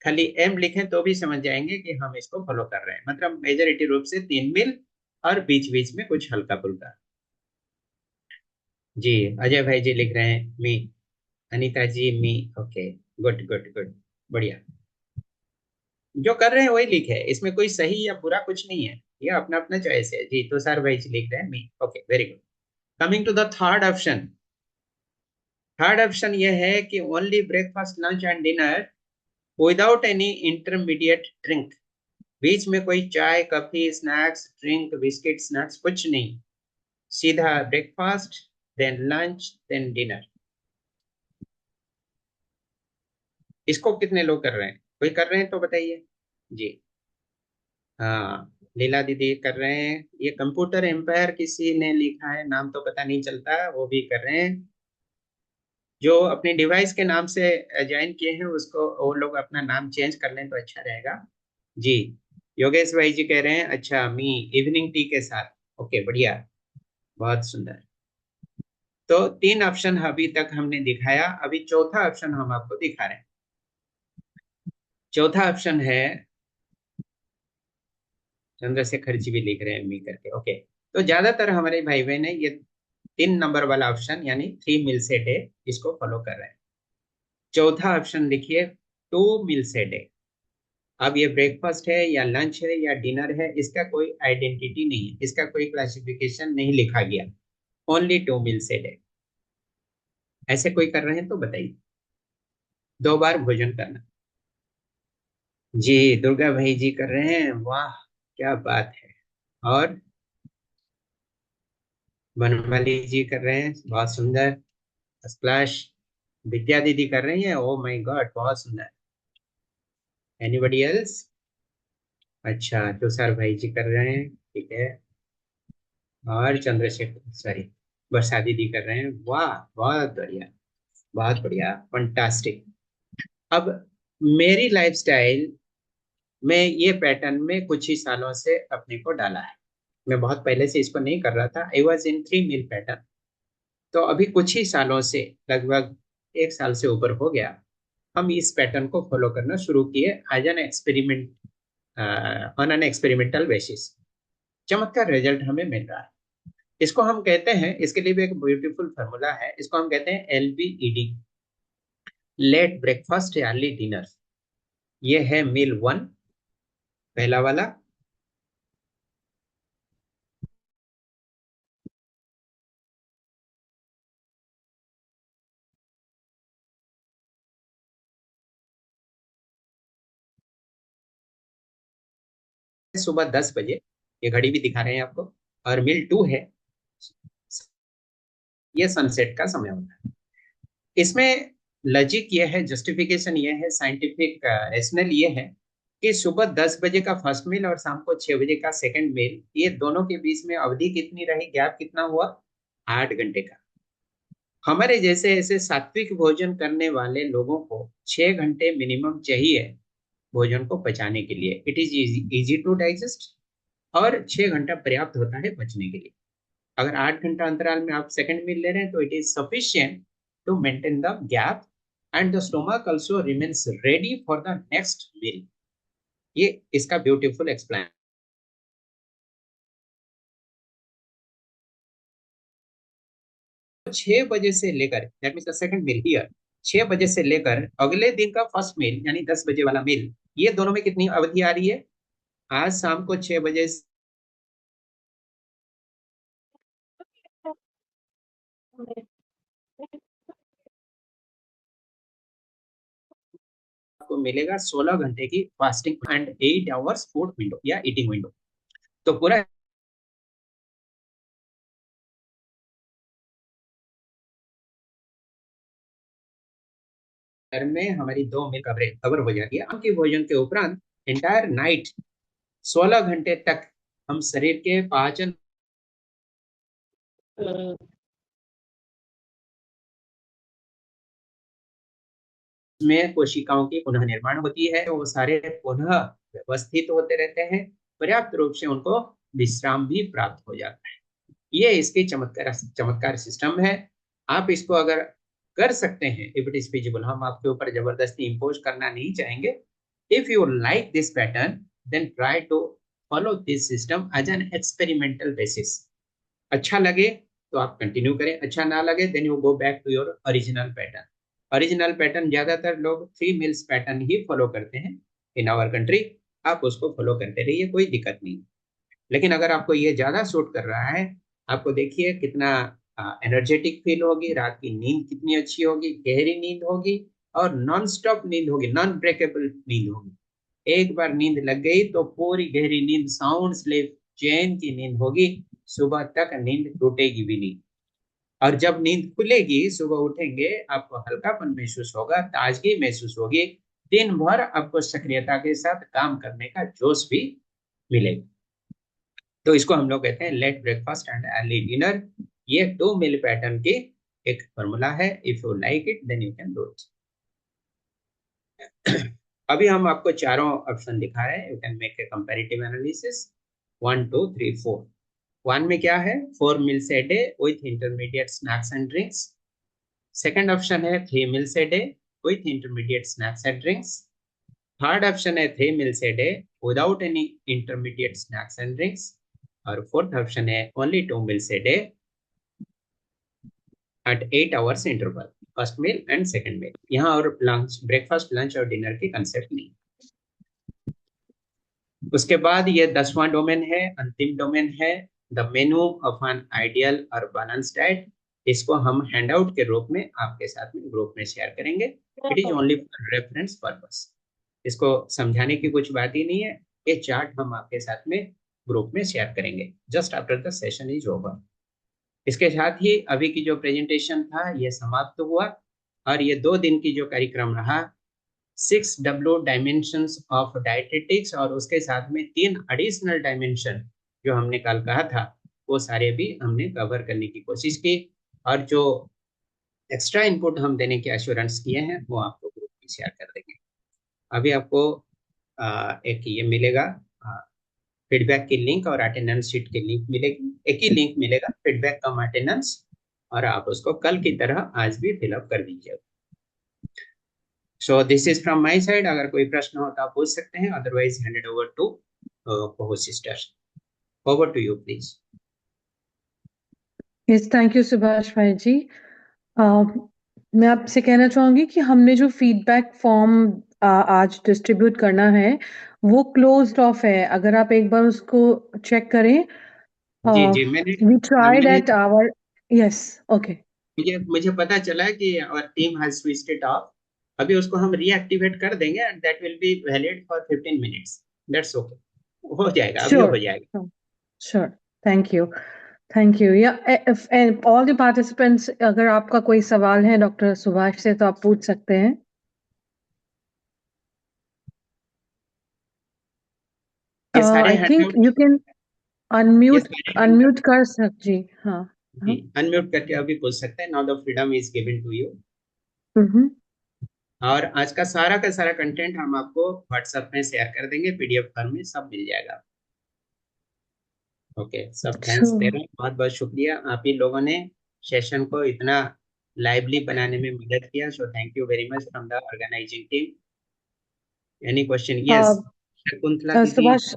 C: खाली एम लिखें तो भी समझ जाएंगे कि हम इसको फॉलो कर रहे हैं। मतलब मेजॉरिटी रूप से 3 मील और बीच बीच में कुछ हल्का फुल्का। जी अजय भाई जी लिख रहे हैं मी, अनीता जी मी, ओके, गुड गुड गुड, बढ़िया। जो कर रहे हैं वही लिखे, इसमें कोई सही या बुरा कुछ नहीं है, ये अपना अपना चॉइस है। जी तुषार भाई जी लिख रहे हैं मी, okay, very good. Coming to the third option. Third option ये है कि only breakfast, lunch and dinner without any intermediate drink. बीच में कोई चाय, coffee, snacks, drink, biscuit, snacks कुछ नहीं, सीधा breakfast, then lunch, then dinner. इसको कितने लोग कर रहे हैं? कोई कर रहे हैं तो बताइए जी। हाँ, लीला दीदी कर रहे हैं। ये कंप्यूटर एम्पायर किसी ने लिखा है, नाम तो पता नहीं चलता, वो भी कर रहे हैं। जो अपने डिवाइस के नाम से ज्वाइन किए हैं उसको, वो लोग अपना नाम चेंज कर लें तो अच्छा रहेगा जी। योगेश भाई जी कह रहे हैं अच्छा मी, इवनिंग टी के साथ, ओके बढ़िया, बहुत सुंदर। तो 3 ऑप्शन अभी तक हमने दिखाया, अभी चौथा ऑप्शन हम आपको दिखा रहे हैं। चौथा ऑप्शन है, चंद्रशेखर जी भी लिख रहे हैं मी करके, ओके। तो ज्यादातर हमारे भाई बहन है ये 3 नंबर वाला ऑप्शन, यानी 3 मील्स ए डे, इसको फॉलो कर रहे हैं। चौथा ऑप्शन लिखिए, 2 मील्स ए डे। अब ये ब्रेकफास्ट है या लंच है या डिनर है, इसका कोई आइडेंटिटी नहीं है, इसका कोई क्लासिफिकेशन नहीं लिखा गया, ओनली 2 मील्स ए डे। ऐसे कोई कर रहे हैं तो बताइए। 2 बार भोजन करना। जी दुर्गा भाई जी कर रहे हैं, वाह क्या बात है। और बनवाली जी कर रहे हैं, बहुत सुंदर, फर्स्ट क्लास। विद्या दीदी कर रही है, ओ माय गॉड बहुत सुंदर। Anybody else? अच्छा तुषार भाई जी कर रहे हैं, ठीक है। और चंद्रशेखर, सॉरी, वर्षा दीदी कर रहे हैं, वाह बहुत बढ़िया, बहुत बढ़िया, फंटास्टिक। अब मेरी लाइफस्टाइल में ये पैटर्न में कुछ ही सालों से अपने को डाला है। मैं बहुत पहले से इसको नहीं कर रहा था, I was in 3 meal pattern. तो अभी कुछ ही सालों से, लगभग 1 साल से ऊपर हो गया, हम इस पैटर्न को फॉलो करना शुरू किए as an experiment, on an experimental basis. चमत्कार रिजल्ट हमें मिल रहा है। इसको हम कहते हैं, इसके लिए भी एक ब्यूटीफुल फार्मूला है, इसको हम कहते हैं LBED, late breakfast early dinner. ये है मील 1, पहला वाला। सुबह 10 बजे, ये घड़ी भी दिखा रहे हैं आपको, और मील 2 है, ये सनसेट का समय होता है। इसमें लॉजिक ये है, जस्टिफिकेशन ये है, साइंटिफिक रेशनल ये है कि सुबह 10 बजे का फर्स्ट मील और शाम को 6 बजे का सेकंड मील, ये दोनों के बीच में अवधि कितनी रही, गैप कितना हुआ, 8 घंटे का। हमारे जैसे ऐसे सात्विक भोजन करने वाले लोगों को 6 घंटे मिनिमम चाहिए भोजन को पचाने के लिए। It is easy to digest, और 6 घंटा पर्याप्त होता है पचने के लिए। अगर 8 घंटा अंतराल में आप सेकंड मील ले रहे हैं तो it is sufficient to maintain the gap, and the stomach also remains ready for the next meal. ये इसका ब्यूटीफुल एक्सप्लेन। 6 बजे से लेकर, that means the second meal here, 6 बजे से लेकर अगले दिन का फर्स्ट मील यानी 10 बजे वाला मील, ये दोनों में कितनी अवधि आ रही है, आज शाम को 6 बजे आपको मिलेगा 16 घंटे की fasting and 8 hours food window या ईटिंग विंडो। तो पूरा में हमारी 2 मील कवर हो जाती है। आपके भोजन के उपरांत एंटायर नाइट 16 घंटे तक हम शरीर के पाचन में कोशिकाओं की पुनः निर्माण होती है, वो सारे पुनः व्यवस्थित होते रहते हैं, पर्याप्त रूप से उनको विश्राम भी प्राप्त हो जाता है। ये इसकी चमत्कार सिस्टम है। आप इसको अगर कर सकते हैं, इफ इट इज फिजिबल, हम आपके ऊपर जबरदस्ती इंपोज करना नहीं चाहेंगे। If you like this pattern, then try to follow this system as an experimental basis. अच्छा लगे तो आप कंटिन्यू करें, अच्छा ना लगे then you go back to your original pattern. Original pattern ज्यादातर लोग 3 मील्स पैटर्न ही फॉलो करते हैं इन आवर कंट्री। आप उसको फॉलो करते रहिए, कोई दिक्कत नहीं। लेकिन अगर आपको ये ज्यादा सूट कर रहा है, आपको देखिए कितना एनर्जेटिक फील होगी, रात की नींद कितनी अच्छी होगी, गहरी नींद होगी और नॉन स्टॉप नींद होगी, नॉन ब्रेकेबल नींद होगी। एक बार नींद लग गई तो पूरी गहरी नींद, साउंड स्लीप, चैन की नींद होगी, सुबह तक नींद टूटेगी भी नहीं। और जब नींद खुलेगी, सुबह उठेंगे, आपको हल्कापन महसूस होगा, ताजगी महसूस होगी, दिन भर आपको सक्रियता के साथ काम करने का जोश भी मिलेगा। तो इसको हम लोग कहते हैं late breakfast and early dinner. ये 2 मील पैटर्न की एक फॉर्मूला है। If you like it then you can do it. अभी हम आपको चारों ऑप्शन दिखा रहे हैं। You can make a comparative analysis 1 2 3 4। 1 में क्या है, 4 meals a day with intermediate snacks and drinks. Second option है 3 meals a day with intermediate snacks and drinks. Third option है 3 meals a day without any intermediate snacks and drinks. और फोर्थ ऑप्शन है only 2 meals a day at 8 hours interval, first meal and second meal. यहाँ और लंच, ब्रेकफास्ट, लंच और डिनर की कंसेप्ट नहीं। उसके बाद ये 10वां डोमेन है, अंतिम डोमेन है, the menu of an ideal और बैलेंस डाइट। इसको हम हैंडआउट के रूप में आपके साथ में ग्रुप में शेयर करेंगे। It is only for reference purpose. इसको समझाने की कुछ बात ही नहीं है। ये चार्ट हम आपके साथ में ग्रुप में शेयर करेंगे just after the session is over. इसके साथ ही अभी की जो प्रेजेंटेशन था ये समाप्त हुआ, और ये 2 दिन की जो कार्यक्रम रहा, 6W डायमेंशंस ऑफ डायटेटिक्स, और उसके साथ में 3 एडिशनल डायमेंशन जो हमने कल कहा था, वो सारे भी हमने कवर करने की कोशिश की। और जो एक्स्ट्रा इनपुट हम देने के एश्योरेंस किए हैं वो आपको ग्रुप में शेयर कर देंगे। अभी आपको एक ये मिलेगा फीडबैक की लिंक और अटेंडेंस शीट की लिंक मिलेगी। एक ही लिंक मिलेगा, फीडबैक कम अटेंडेंस, और आप उसको कल की तरह आज भी फिलअप कर दीजिएगा। So this is from my side. अगर कोई प्रश्न हो तो आप पूछ सकते हैं, अदरवाइज हैंडेड ओवर टू कोहो sister. Over to you please.
A: Yes, thank you Subhash भाई जी। मैं आपसे कहना चाहूंगी कि हमने जो फीडबैक फॉर्म आज डिस्ट्रीब्यूट करना है वो क्लोज्ड ऑफ है। अगर आप एक बार उसको चेक करें।
C: जी मैंने
A: we tried at our, yes, okay,
C: मुझे पता चला कि our team has switched it off. अभी उसको हम रीएक्टिवेट कर देंगे and that will be valid for 15 minutes. That's okay. हो जाएगा, अभी
A: Sure.
C: हो जाएगा।
A: Sure. Thank you. Thank you. Yeah, if and all the participants, अगर आपका कोई सवाल है डॉक्टर सुभाष से तो आप पूछ सकते हैं.
C: ये सारे
A: I think
C: handout,
A: you can
C: ये
A: unmute
C: सारे हैंडआउट
A: unmute कर सक जी. हाँ.
C: जी अनम्यूट करके अभी पूछ सकते हैं। Now the freedom is given to you.
A: Hmm.
C: और आज का सारा कंटेंट हम आपको व्हाट्सएप में शेयर कर देंगे, पीडीएफ फॉर्म में सब मिल जाएगा। ओके, सब थैंक्स दे रहे हैं, बहुत बहुत शुक्रिया। आप ही लोगों ने सेशन को इतना लाइवली बनाने में मदद किया, so thank you very much from the organizing team. Any question? Yes, Shakuntala दीदी
A: Subhash.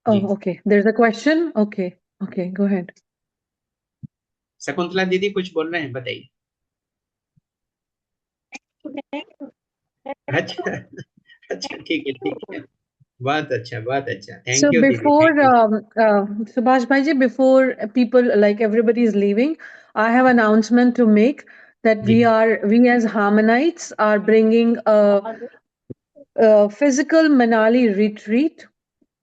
C: Ji.
A: Oh, okay. There's a question. Okay. Okay. Go ahead.
C: Shakuntala दीदी कुछ बोल रहे हैं, बताइए। अच्छा अच्छा, ठीक है, बहुत अच्छा, बहुत अच्छा,
A: So
C: थैंक यू दीदी,
A: before
C: thank you.
A: Subhash Bhaiji, before people like everybody is leaving, I have announcement to make that
C: जी
A: we as Harmonites are bringing a physical Manali retreat.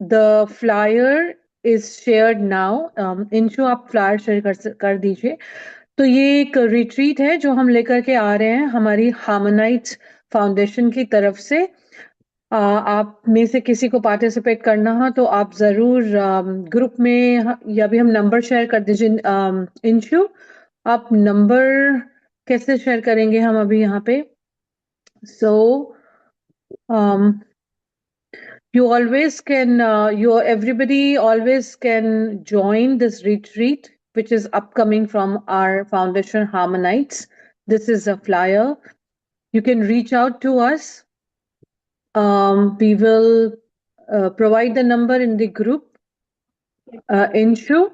A: The flyer is shared now. इंशु आप flyer share कर दीजिए। तो ये एक retreat है जो हम लेकर के आ रहे हैं हमारी Harmonites Foundation की तरफ से। आप में से किसी को पार्टिसिपेट करना हो तो आप जरूर ग्रुप में या भी हम नंबर शेयर कर दीजिए। इंशु, आप नंबर कैसे शेयर करेंगे हम अभी यहाँ पे? सो you always can everybody always can join this retreat which is upcoming from our foundation Harmonites. This is a flyer. You can reach out to us. We will provide the number in the group. Inshu.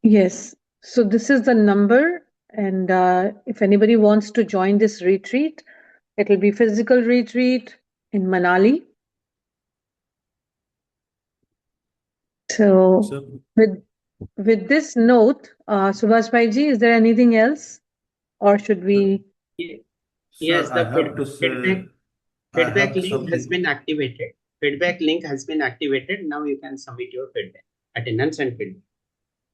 A: Yes. So this is the number, and if anybody wants to join this retreat, it will be physical retreat in Manali. So with this note, Subhash Bhai ji, is there anything else, or should we?
C: Yes,
E: Sir,
C: the
E: I have to say, I
C: feedback
E: have
C: link has
E: something.
C: been activated. Feedback link has been activated. Now you can submit your feedback, attendance and feedback.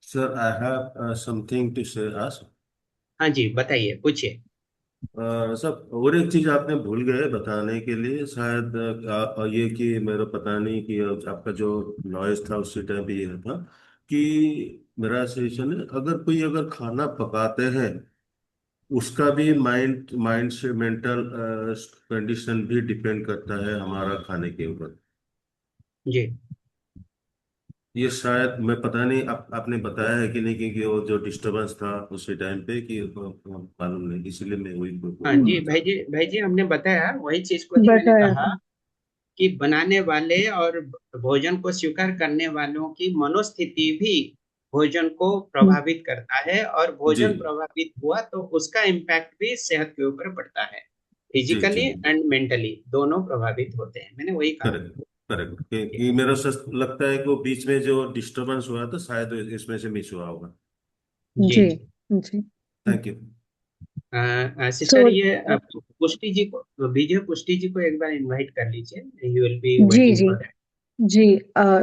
E: Sir, I have something to say. Ask.
C: हाँ जी, बताइए, पूछिए।
E: सर, और एक चीज आपने भूल गए बताने के लिए शायद, ये कि मेरा पता नहीं कि आपका जो नॉइस था उसी टाइम पे ये था कि मेरा सजेशन है, अगर खाना पकाते हैं उसका भी माइंड माइंड से मेंटल कंडीशन भी डिपेंड करता है हमारा खाने के ऊपर।
C: जी
E: ये शायद मैं पता नहीं आपने बताया है कि नहीं, क्योंकि वो जो डिस्टरबेंस था उसी टाइम पे कि मालूम नहीं, इसलिए मैं वही
C: हाँ जी, भाई जी हमने बताया, वही चीज को ही मैंने
A: बताया
C: कहा
A: था।
C: कि बनाने वाले और भोजन को स्वीकार करने वालों की मनोस्थिति भी भोजन को प्रभावित करता है, और भोजन
E: जी
C: प्रभावित हुआ तो उसका इम्पैक्ट भी सेहत के ऊपर पड़ता है।
E: जी जी,
C: फिजिकली एंड मेंटली दोनों प्रभावित होते हैं, मैंने वही कहा।
E: करेक्ट करेक्ट, कि मेरा लगता है कि वो बीच में जो डिस्टरबेंस हुआ था शायद इसमें से मिस हुआ होगा।
C: जी
A: जी
C: जी।
A: जी।
E: Thank you.
C: सिस्टर,
A: So
C: ये पुष्टि जी को, विजय पुष्टि जी को एक बार इनवाइट कर लीजिए, ही विल बी
A: जी
C: वेटिंग
A: जी
C: फॉर दैट।
A: जी।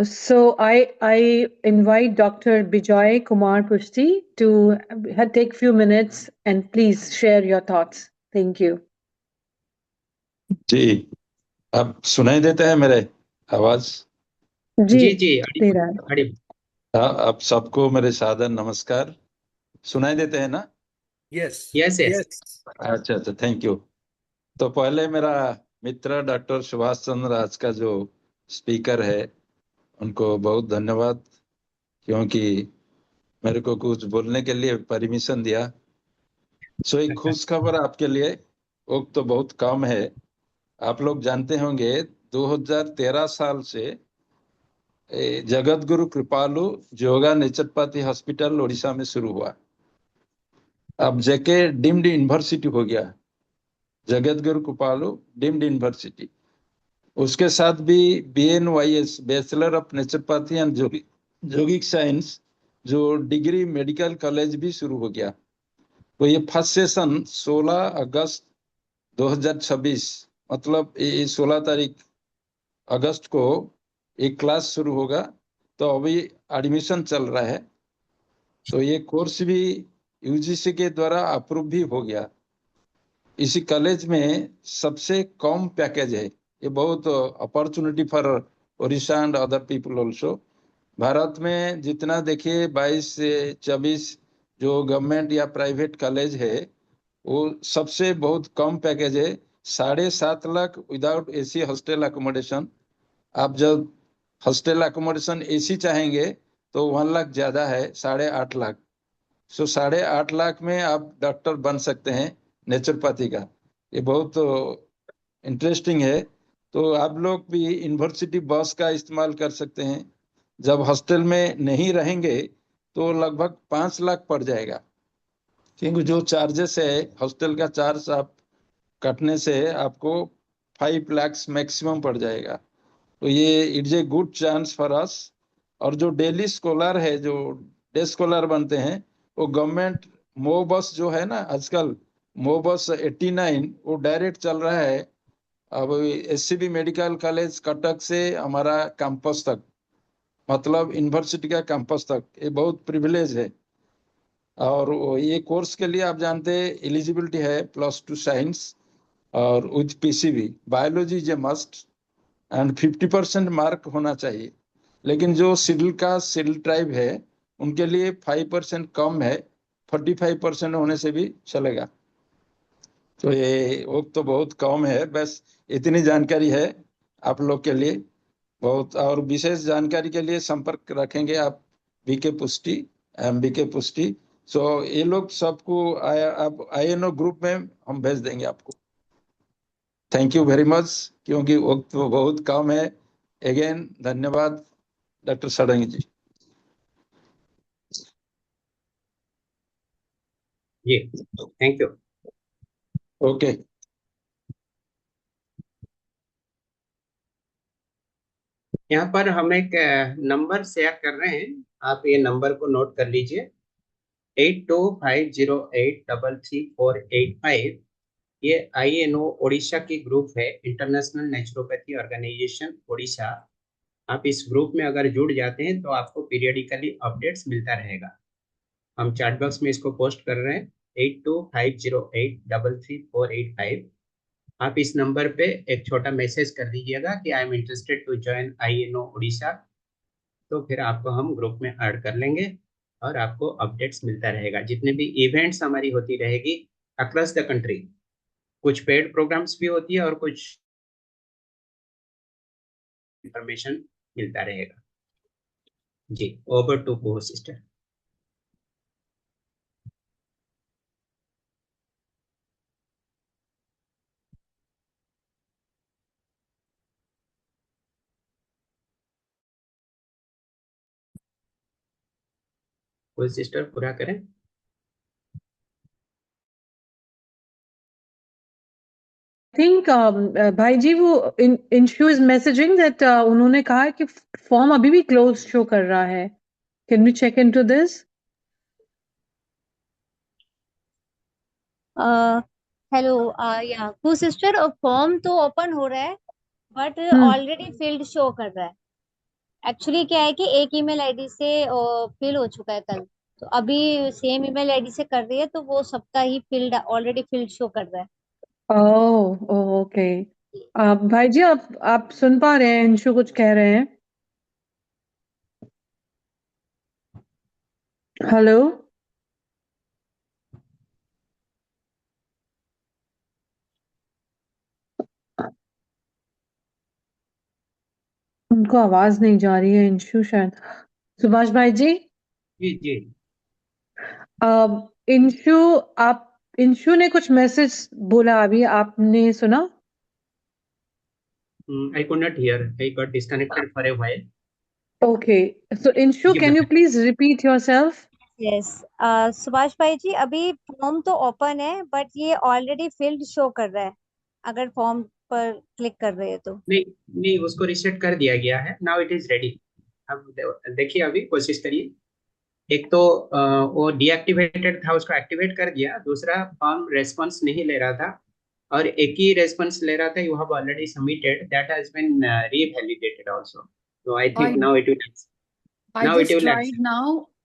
A: So I invite Dr. Bijoy Kumar Pushti to take few minutes and please share your thoughts. Thank you.
H: जी, अब सुनाई देता है मेरे आवाज?
A: जी
C: जी जी,
A: दे रहा है।
C: हरी
H: हाँ, आप सबको मेरे सादर नमस्कार। सुनाई देते हैं ना?
E: Yes
C: yes yes.
H: अच्छा अच्छा, थैंक यू। तो पहले मेरा मित्र डॉक्टर सुभाष चंद्र आज का जो स्पीकर है उनको बहुत धन्यवाद, क्योंकि मेरे को कुछ बोलने के लिए परमिशन दिया। सो एक खुश खबर आपके लिए, वक्त तो बहुत कम है। आप लोग जानते होंगे 2013 साल से जगत गुरु कृपालु योगा नेचरपैथी हॉस्पिटल उड़ीसा में शुरू हुआ। अब जेके डीम्ड यूनिवर्सिटी हो गया, जगत गुरु कृपालु डीम्ड यूनिवर्सिटी। उसके साथ भी BNYS bachelor of naturopathy and yogic science जो डिग्री मेडिकल कॉलेज भी शुरू हो गया। तो ये फर्स्ट सेशन 16 अगस्त 2026 मतलब ये 16 तारीख अगस्त को एक क्लास शुरू होगा। तो अभी एडमिशन चल रहा है। तो ये कोर्स भी यूजीसी के द्वारा अप्रूव भी हो गया। इसी कॉलेज में सबसे कम पैकेज है। ये बहुत opportunity for Odisha and other people also. Bharat में जितना देखिए 22 से 24 जो गवर्नमेंट या प्राइवेट कॉलेज है वो सबसे बहुत कम पैकेज है। 7.5 lakh without AC hostel accommodation. आप जब हॉस्टल अकोमोडेशन एसी चाहेंगे तो 1 लाख ज्यादा है, 8.5 लाख। सो 8.5 लाख में आप डॉक्टर बन सकते हैं नेचुरोपैथी का। ये बहुत इंटरेस्टिंग है। तो आप लोग भी यूनिवर्सिटी बस का इस्तेमाल कर सकते हैं। जब हॉस्टल में नहीं रहेंगे तो लगभग 5 लाख पड़ जाएगा, क्योंकि जो चार्जेस है हॉस्टल का चार्ज आप कटने से आपको 5 लाख मैक्सिमम पड़ जाएगा। तो ये it's a good chance for us. और जो डेली स्कॉलर है, जो डे स्कॉलर बनते हैं, वो गवर्नमेंट मो बस जो है ना आजकल, मो बस 89 वो डायरेक्ट चल रहा है अब एससीबी मेडिकल कॉलेज कटक से हमारा कैंपस तक, मतलब यूनिवर्सिटी का कैंपस तक। ये बहुत प्रिविलेज है। और ये कोर्स के लिए आप जानते हैं एलिजिबिलिटी है +2 साइंस और with PCB. Biology is a must and 50% mark होना चाहिए। लेकिन जो शेड्यूल कास्ट शेड्यूल ट्राइब है उनके लिए 5% कम है, 45% होने से भी चलेगा। तो ये वक्त तो बहुत कम है। बस इतनी जानकारी है आप लोग के लिए बहुत। और विशेष जानकारी के लिए संपर्क रखेंगे आप बीके पुष्टि, बीके पुष्टि। सो ये लोग सबको आप INO ग्रुप में हम भेज देंगे आपको। थैंक यू वेरी मच, क्योंकि वक्त तो बहुत कम है। अगेन धन्यवाद डॉक्टर सड़ंगी जी।
C: जी, थैंक यू।
H: ओके।
C: यहाँ पर हम एक नंबर शेयर कर रहे हैं, आप ये नंबर को नोट कर लीजिए, 8250833485। ये INO ओडिशा की ग्रुप है, इंटरनेशनल नेचुरोपैथी ऑर्गेनाइजेशन ओडिशा। आप इस ग्रुप में अगर जुड़ जाते हैं तो आपको पीरियडिकली अपडेट्स मिलता रहेगा। हम चैट बॉक्स में इसको पोस्ट कर रहे हैं, 8250833485। आप इस नंबर पे एक छोटा मैसेज कर दीजिएगा कि I am interested to join INO Odisha. तो फिर आपको हम ग्रुप में ऐड कर लेंगे और आपको अपडेट्स मिलता रहेगा। जितने भी इवेंट्स हमारी होती रहेगी अक्रॉस द कंट्री, कुछ पेड प्रोग्राम्स भी होती है और कुछ इंफॉर्मेशन मिलता रहेगा। जी, ओवर टू को सिस्टर। कोई सिस्टर पूरा करें।
A: थिंक भाई जी वो इंशू इज मैसेजिंग दैट उन्होंने कहा है कि फॉर्म अभी भी क्लोज शो कर रहा है। Can we check into this?
B: Hello या को सिस्टर, फॉर्म तो ओपन हो रहा है बट ऑलरेडी फील्ड शो कर रहा है। एक्चुअली क्या है कि एक ईमेल आईडी से फिल हो चुका है कल, तो अभी सेम ईमेल आईडी से कर रही है तो वो सबका ही फील्ड ऑलरेडी फील्ड शो कर रहा है।
A: Oh okay. भाई जी आप सुन पा रहे हैं इंशू कुछ कह रहे हैं? हेलो? उनको आवाज नहीं जा रही है इंशू शायद। सुभाष भाई जी?
C: जी जी।
A: इंशु इंशु ने कुछ मैसेज बोला अभी, आपने सुना?
C: I could not hear. I got disconnected for a while.
A: Okay, so Inshu,
C: जी
A: can you
C: बताएं।
A: please repeat yourself?
B: Yes Subhash भाई जी, अभी फॉर्म तो ओपन है बट ये ऑलरेडी फील्ड शो कर रहा है अगर फॉर्म पर क्लिक कर रहे हैं तो।
C: नहीं नहीं, उसको रिसेट कर दिया गया है। Now it is ready. अब देखिए, अभी कोशिश करिए। एक तो वो डीएक्टिवेटेड था, उसको एक्टिवेट कर दिया। दूसरा फॉर्म रेस्पॉन्स नहीं ले रहा था, और एक ही रेस्पॉन्स ले रहा था, you have already submitted, that has been revalidated also. So I think now it will accept.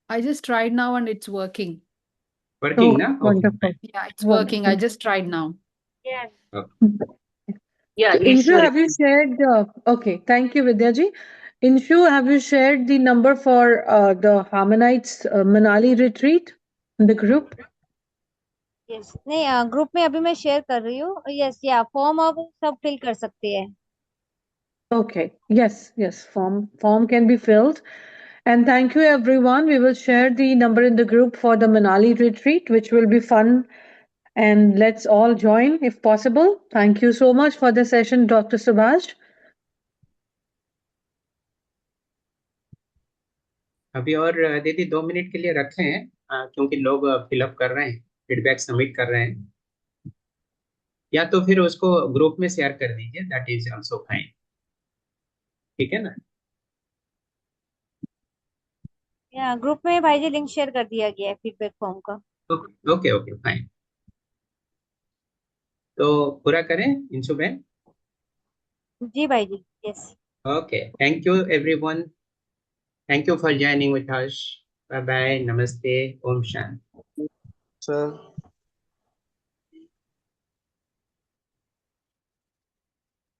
G: I just tried now and it's working.
C: Working,
A: Oh,
C: na? Okay.
A: wonderful.
G: Yeah, it's working. I
A: Wonderful.
G: just tried now.
B: Yes.
A: So Inshu, have you shared? Okay, thank you, Vidya ji. Inshu, have you shared the number for the Harmonites Manali retreat in the group?
B: Yes नहीं ग्रुप में अभी मैं शेयर कर रही हूँ. यस या फॉर्म अब सब फिल कर सकती है.
A: Okay. Yes. Form can be filled. And thank you, everyone. We will share the number in the group for the Manali retreat, which will be fun. And let's all join if possible. Thank you so much for the session, Dr. Subhash.
C: अभी और दीदी 2 मिनट के लिए रखे हैं, क्योंकि लोग फिलअप कर रहे हैं, फीडबैक सबमिट कर रहे हैं. या तो फिर उसको ग्रुप में शेयर कर दीजिए, दैट इज आल्सो फाइन. ठीक है ना?
B: या ग्रुप में भाई जी लिंक शेयर कर दिया गया है फीडबैक फॉर्म का.
C: Okay fine. तो पूरा करें इंशु बहन.
B: जी भाई जी. Yes.
C: Okay, thank you everyone. Thank you for joining with us. Bye bye. Namaste. Om Shanti.
I: Sir.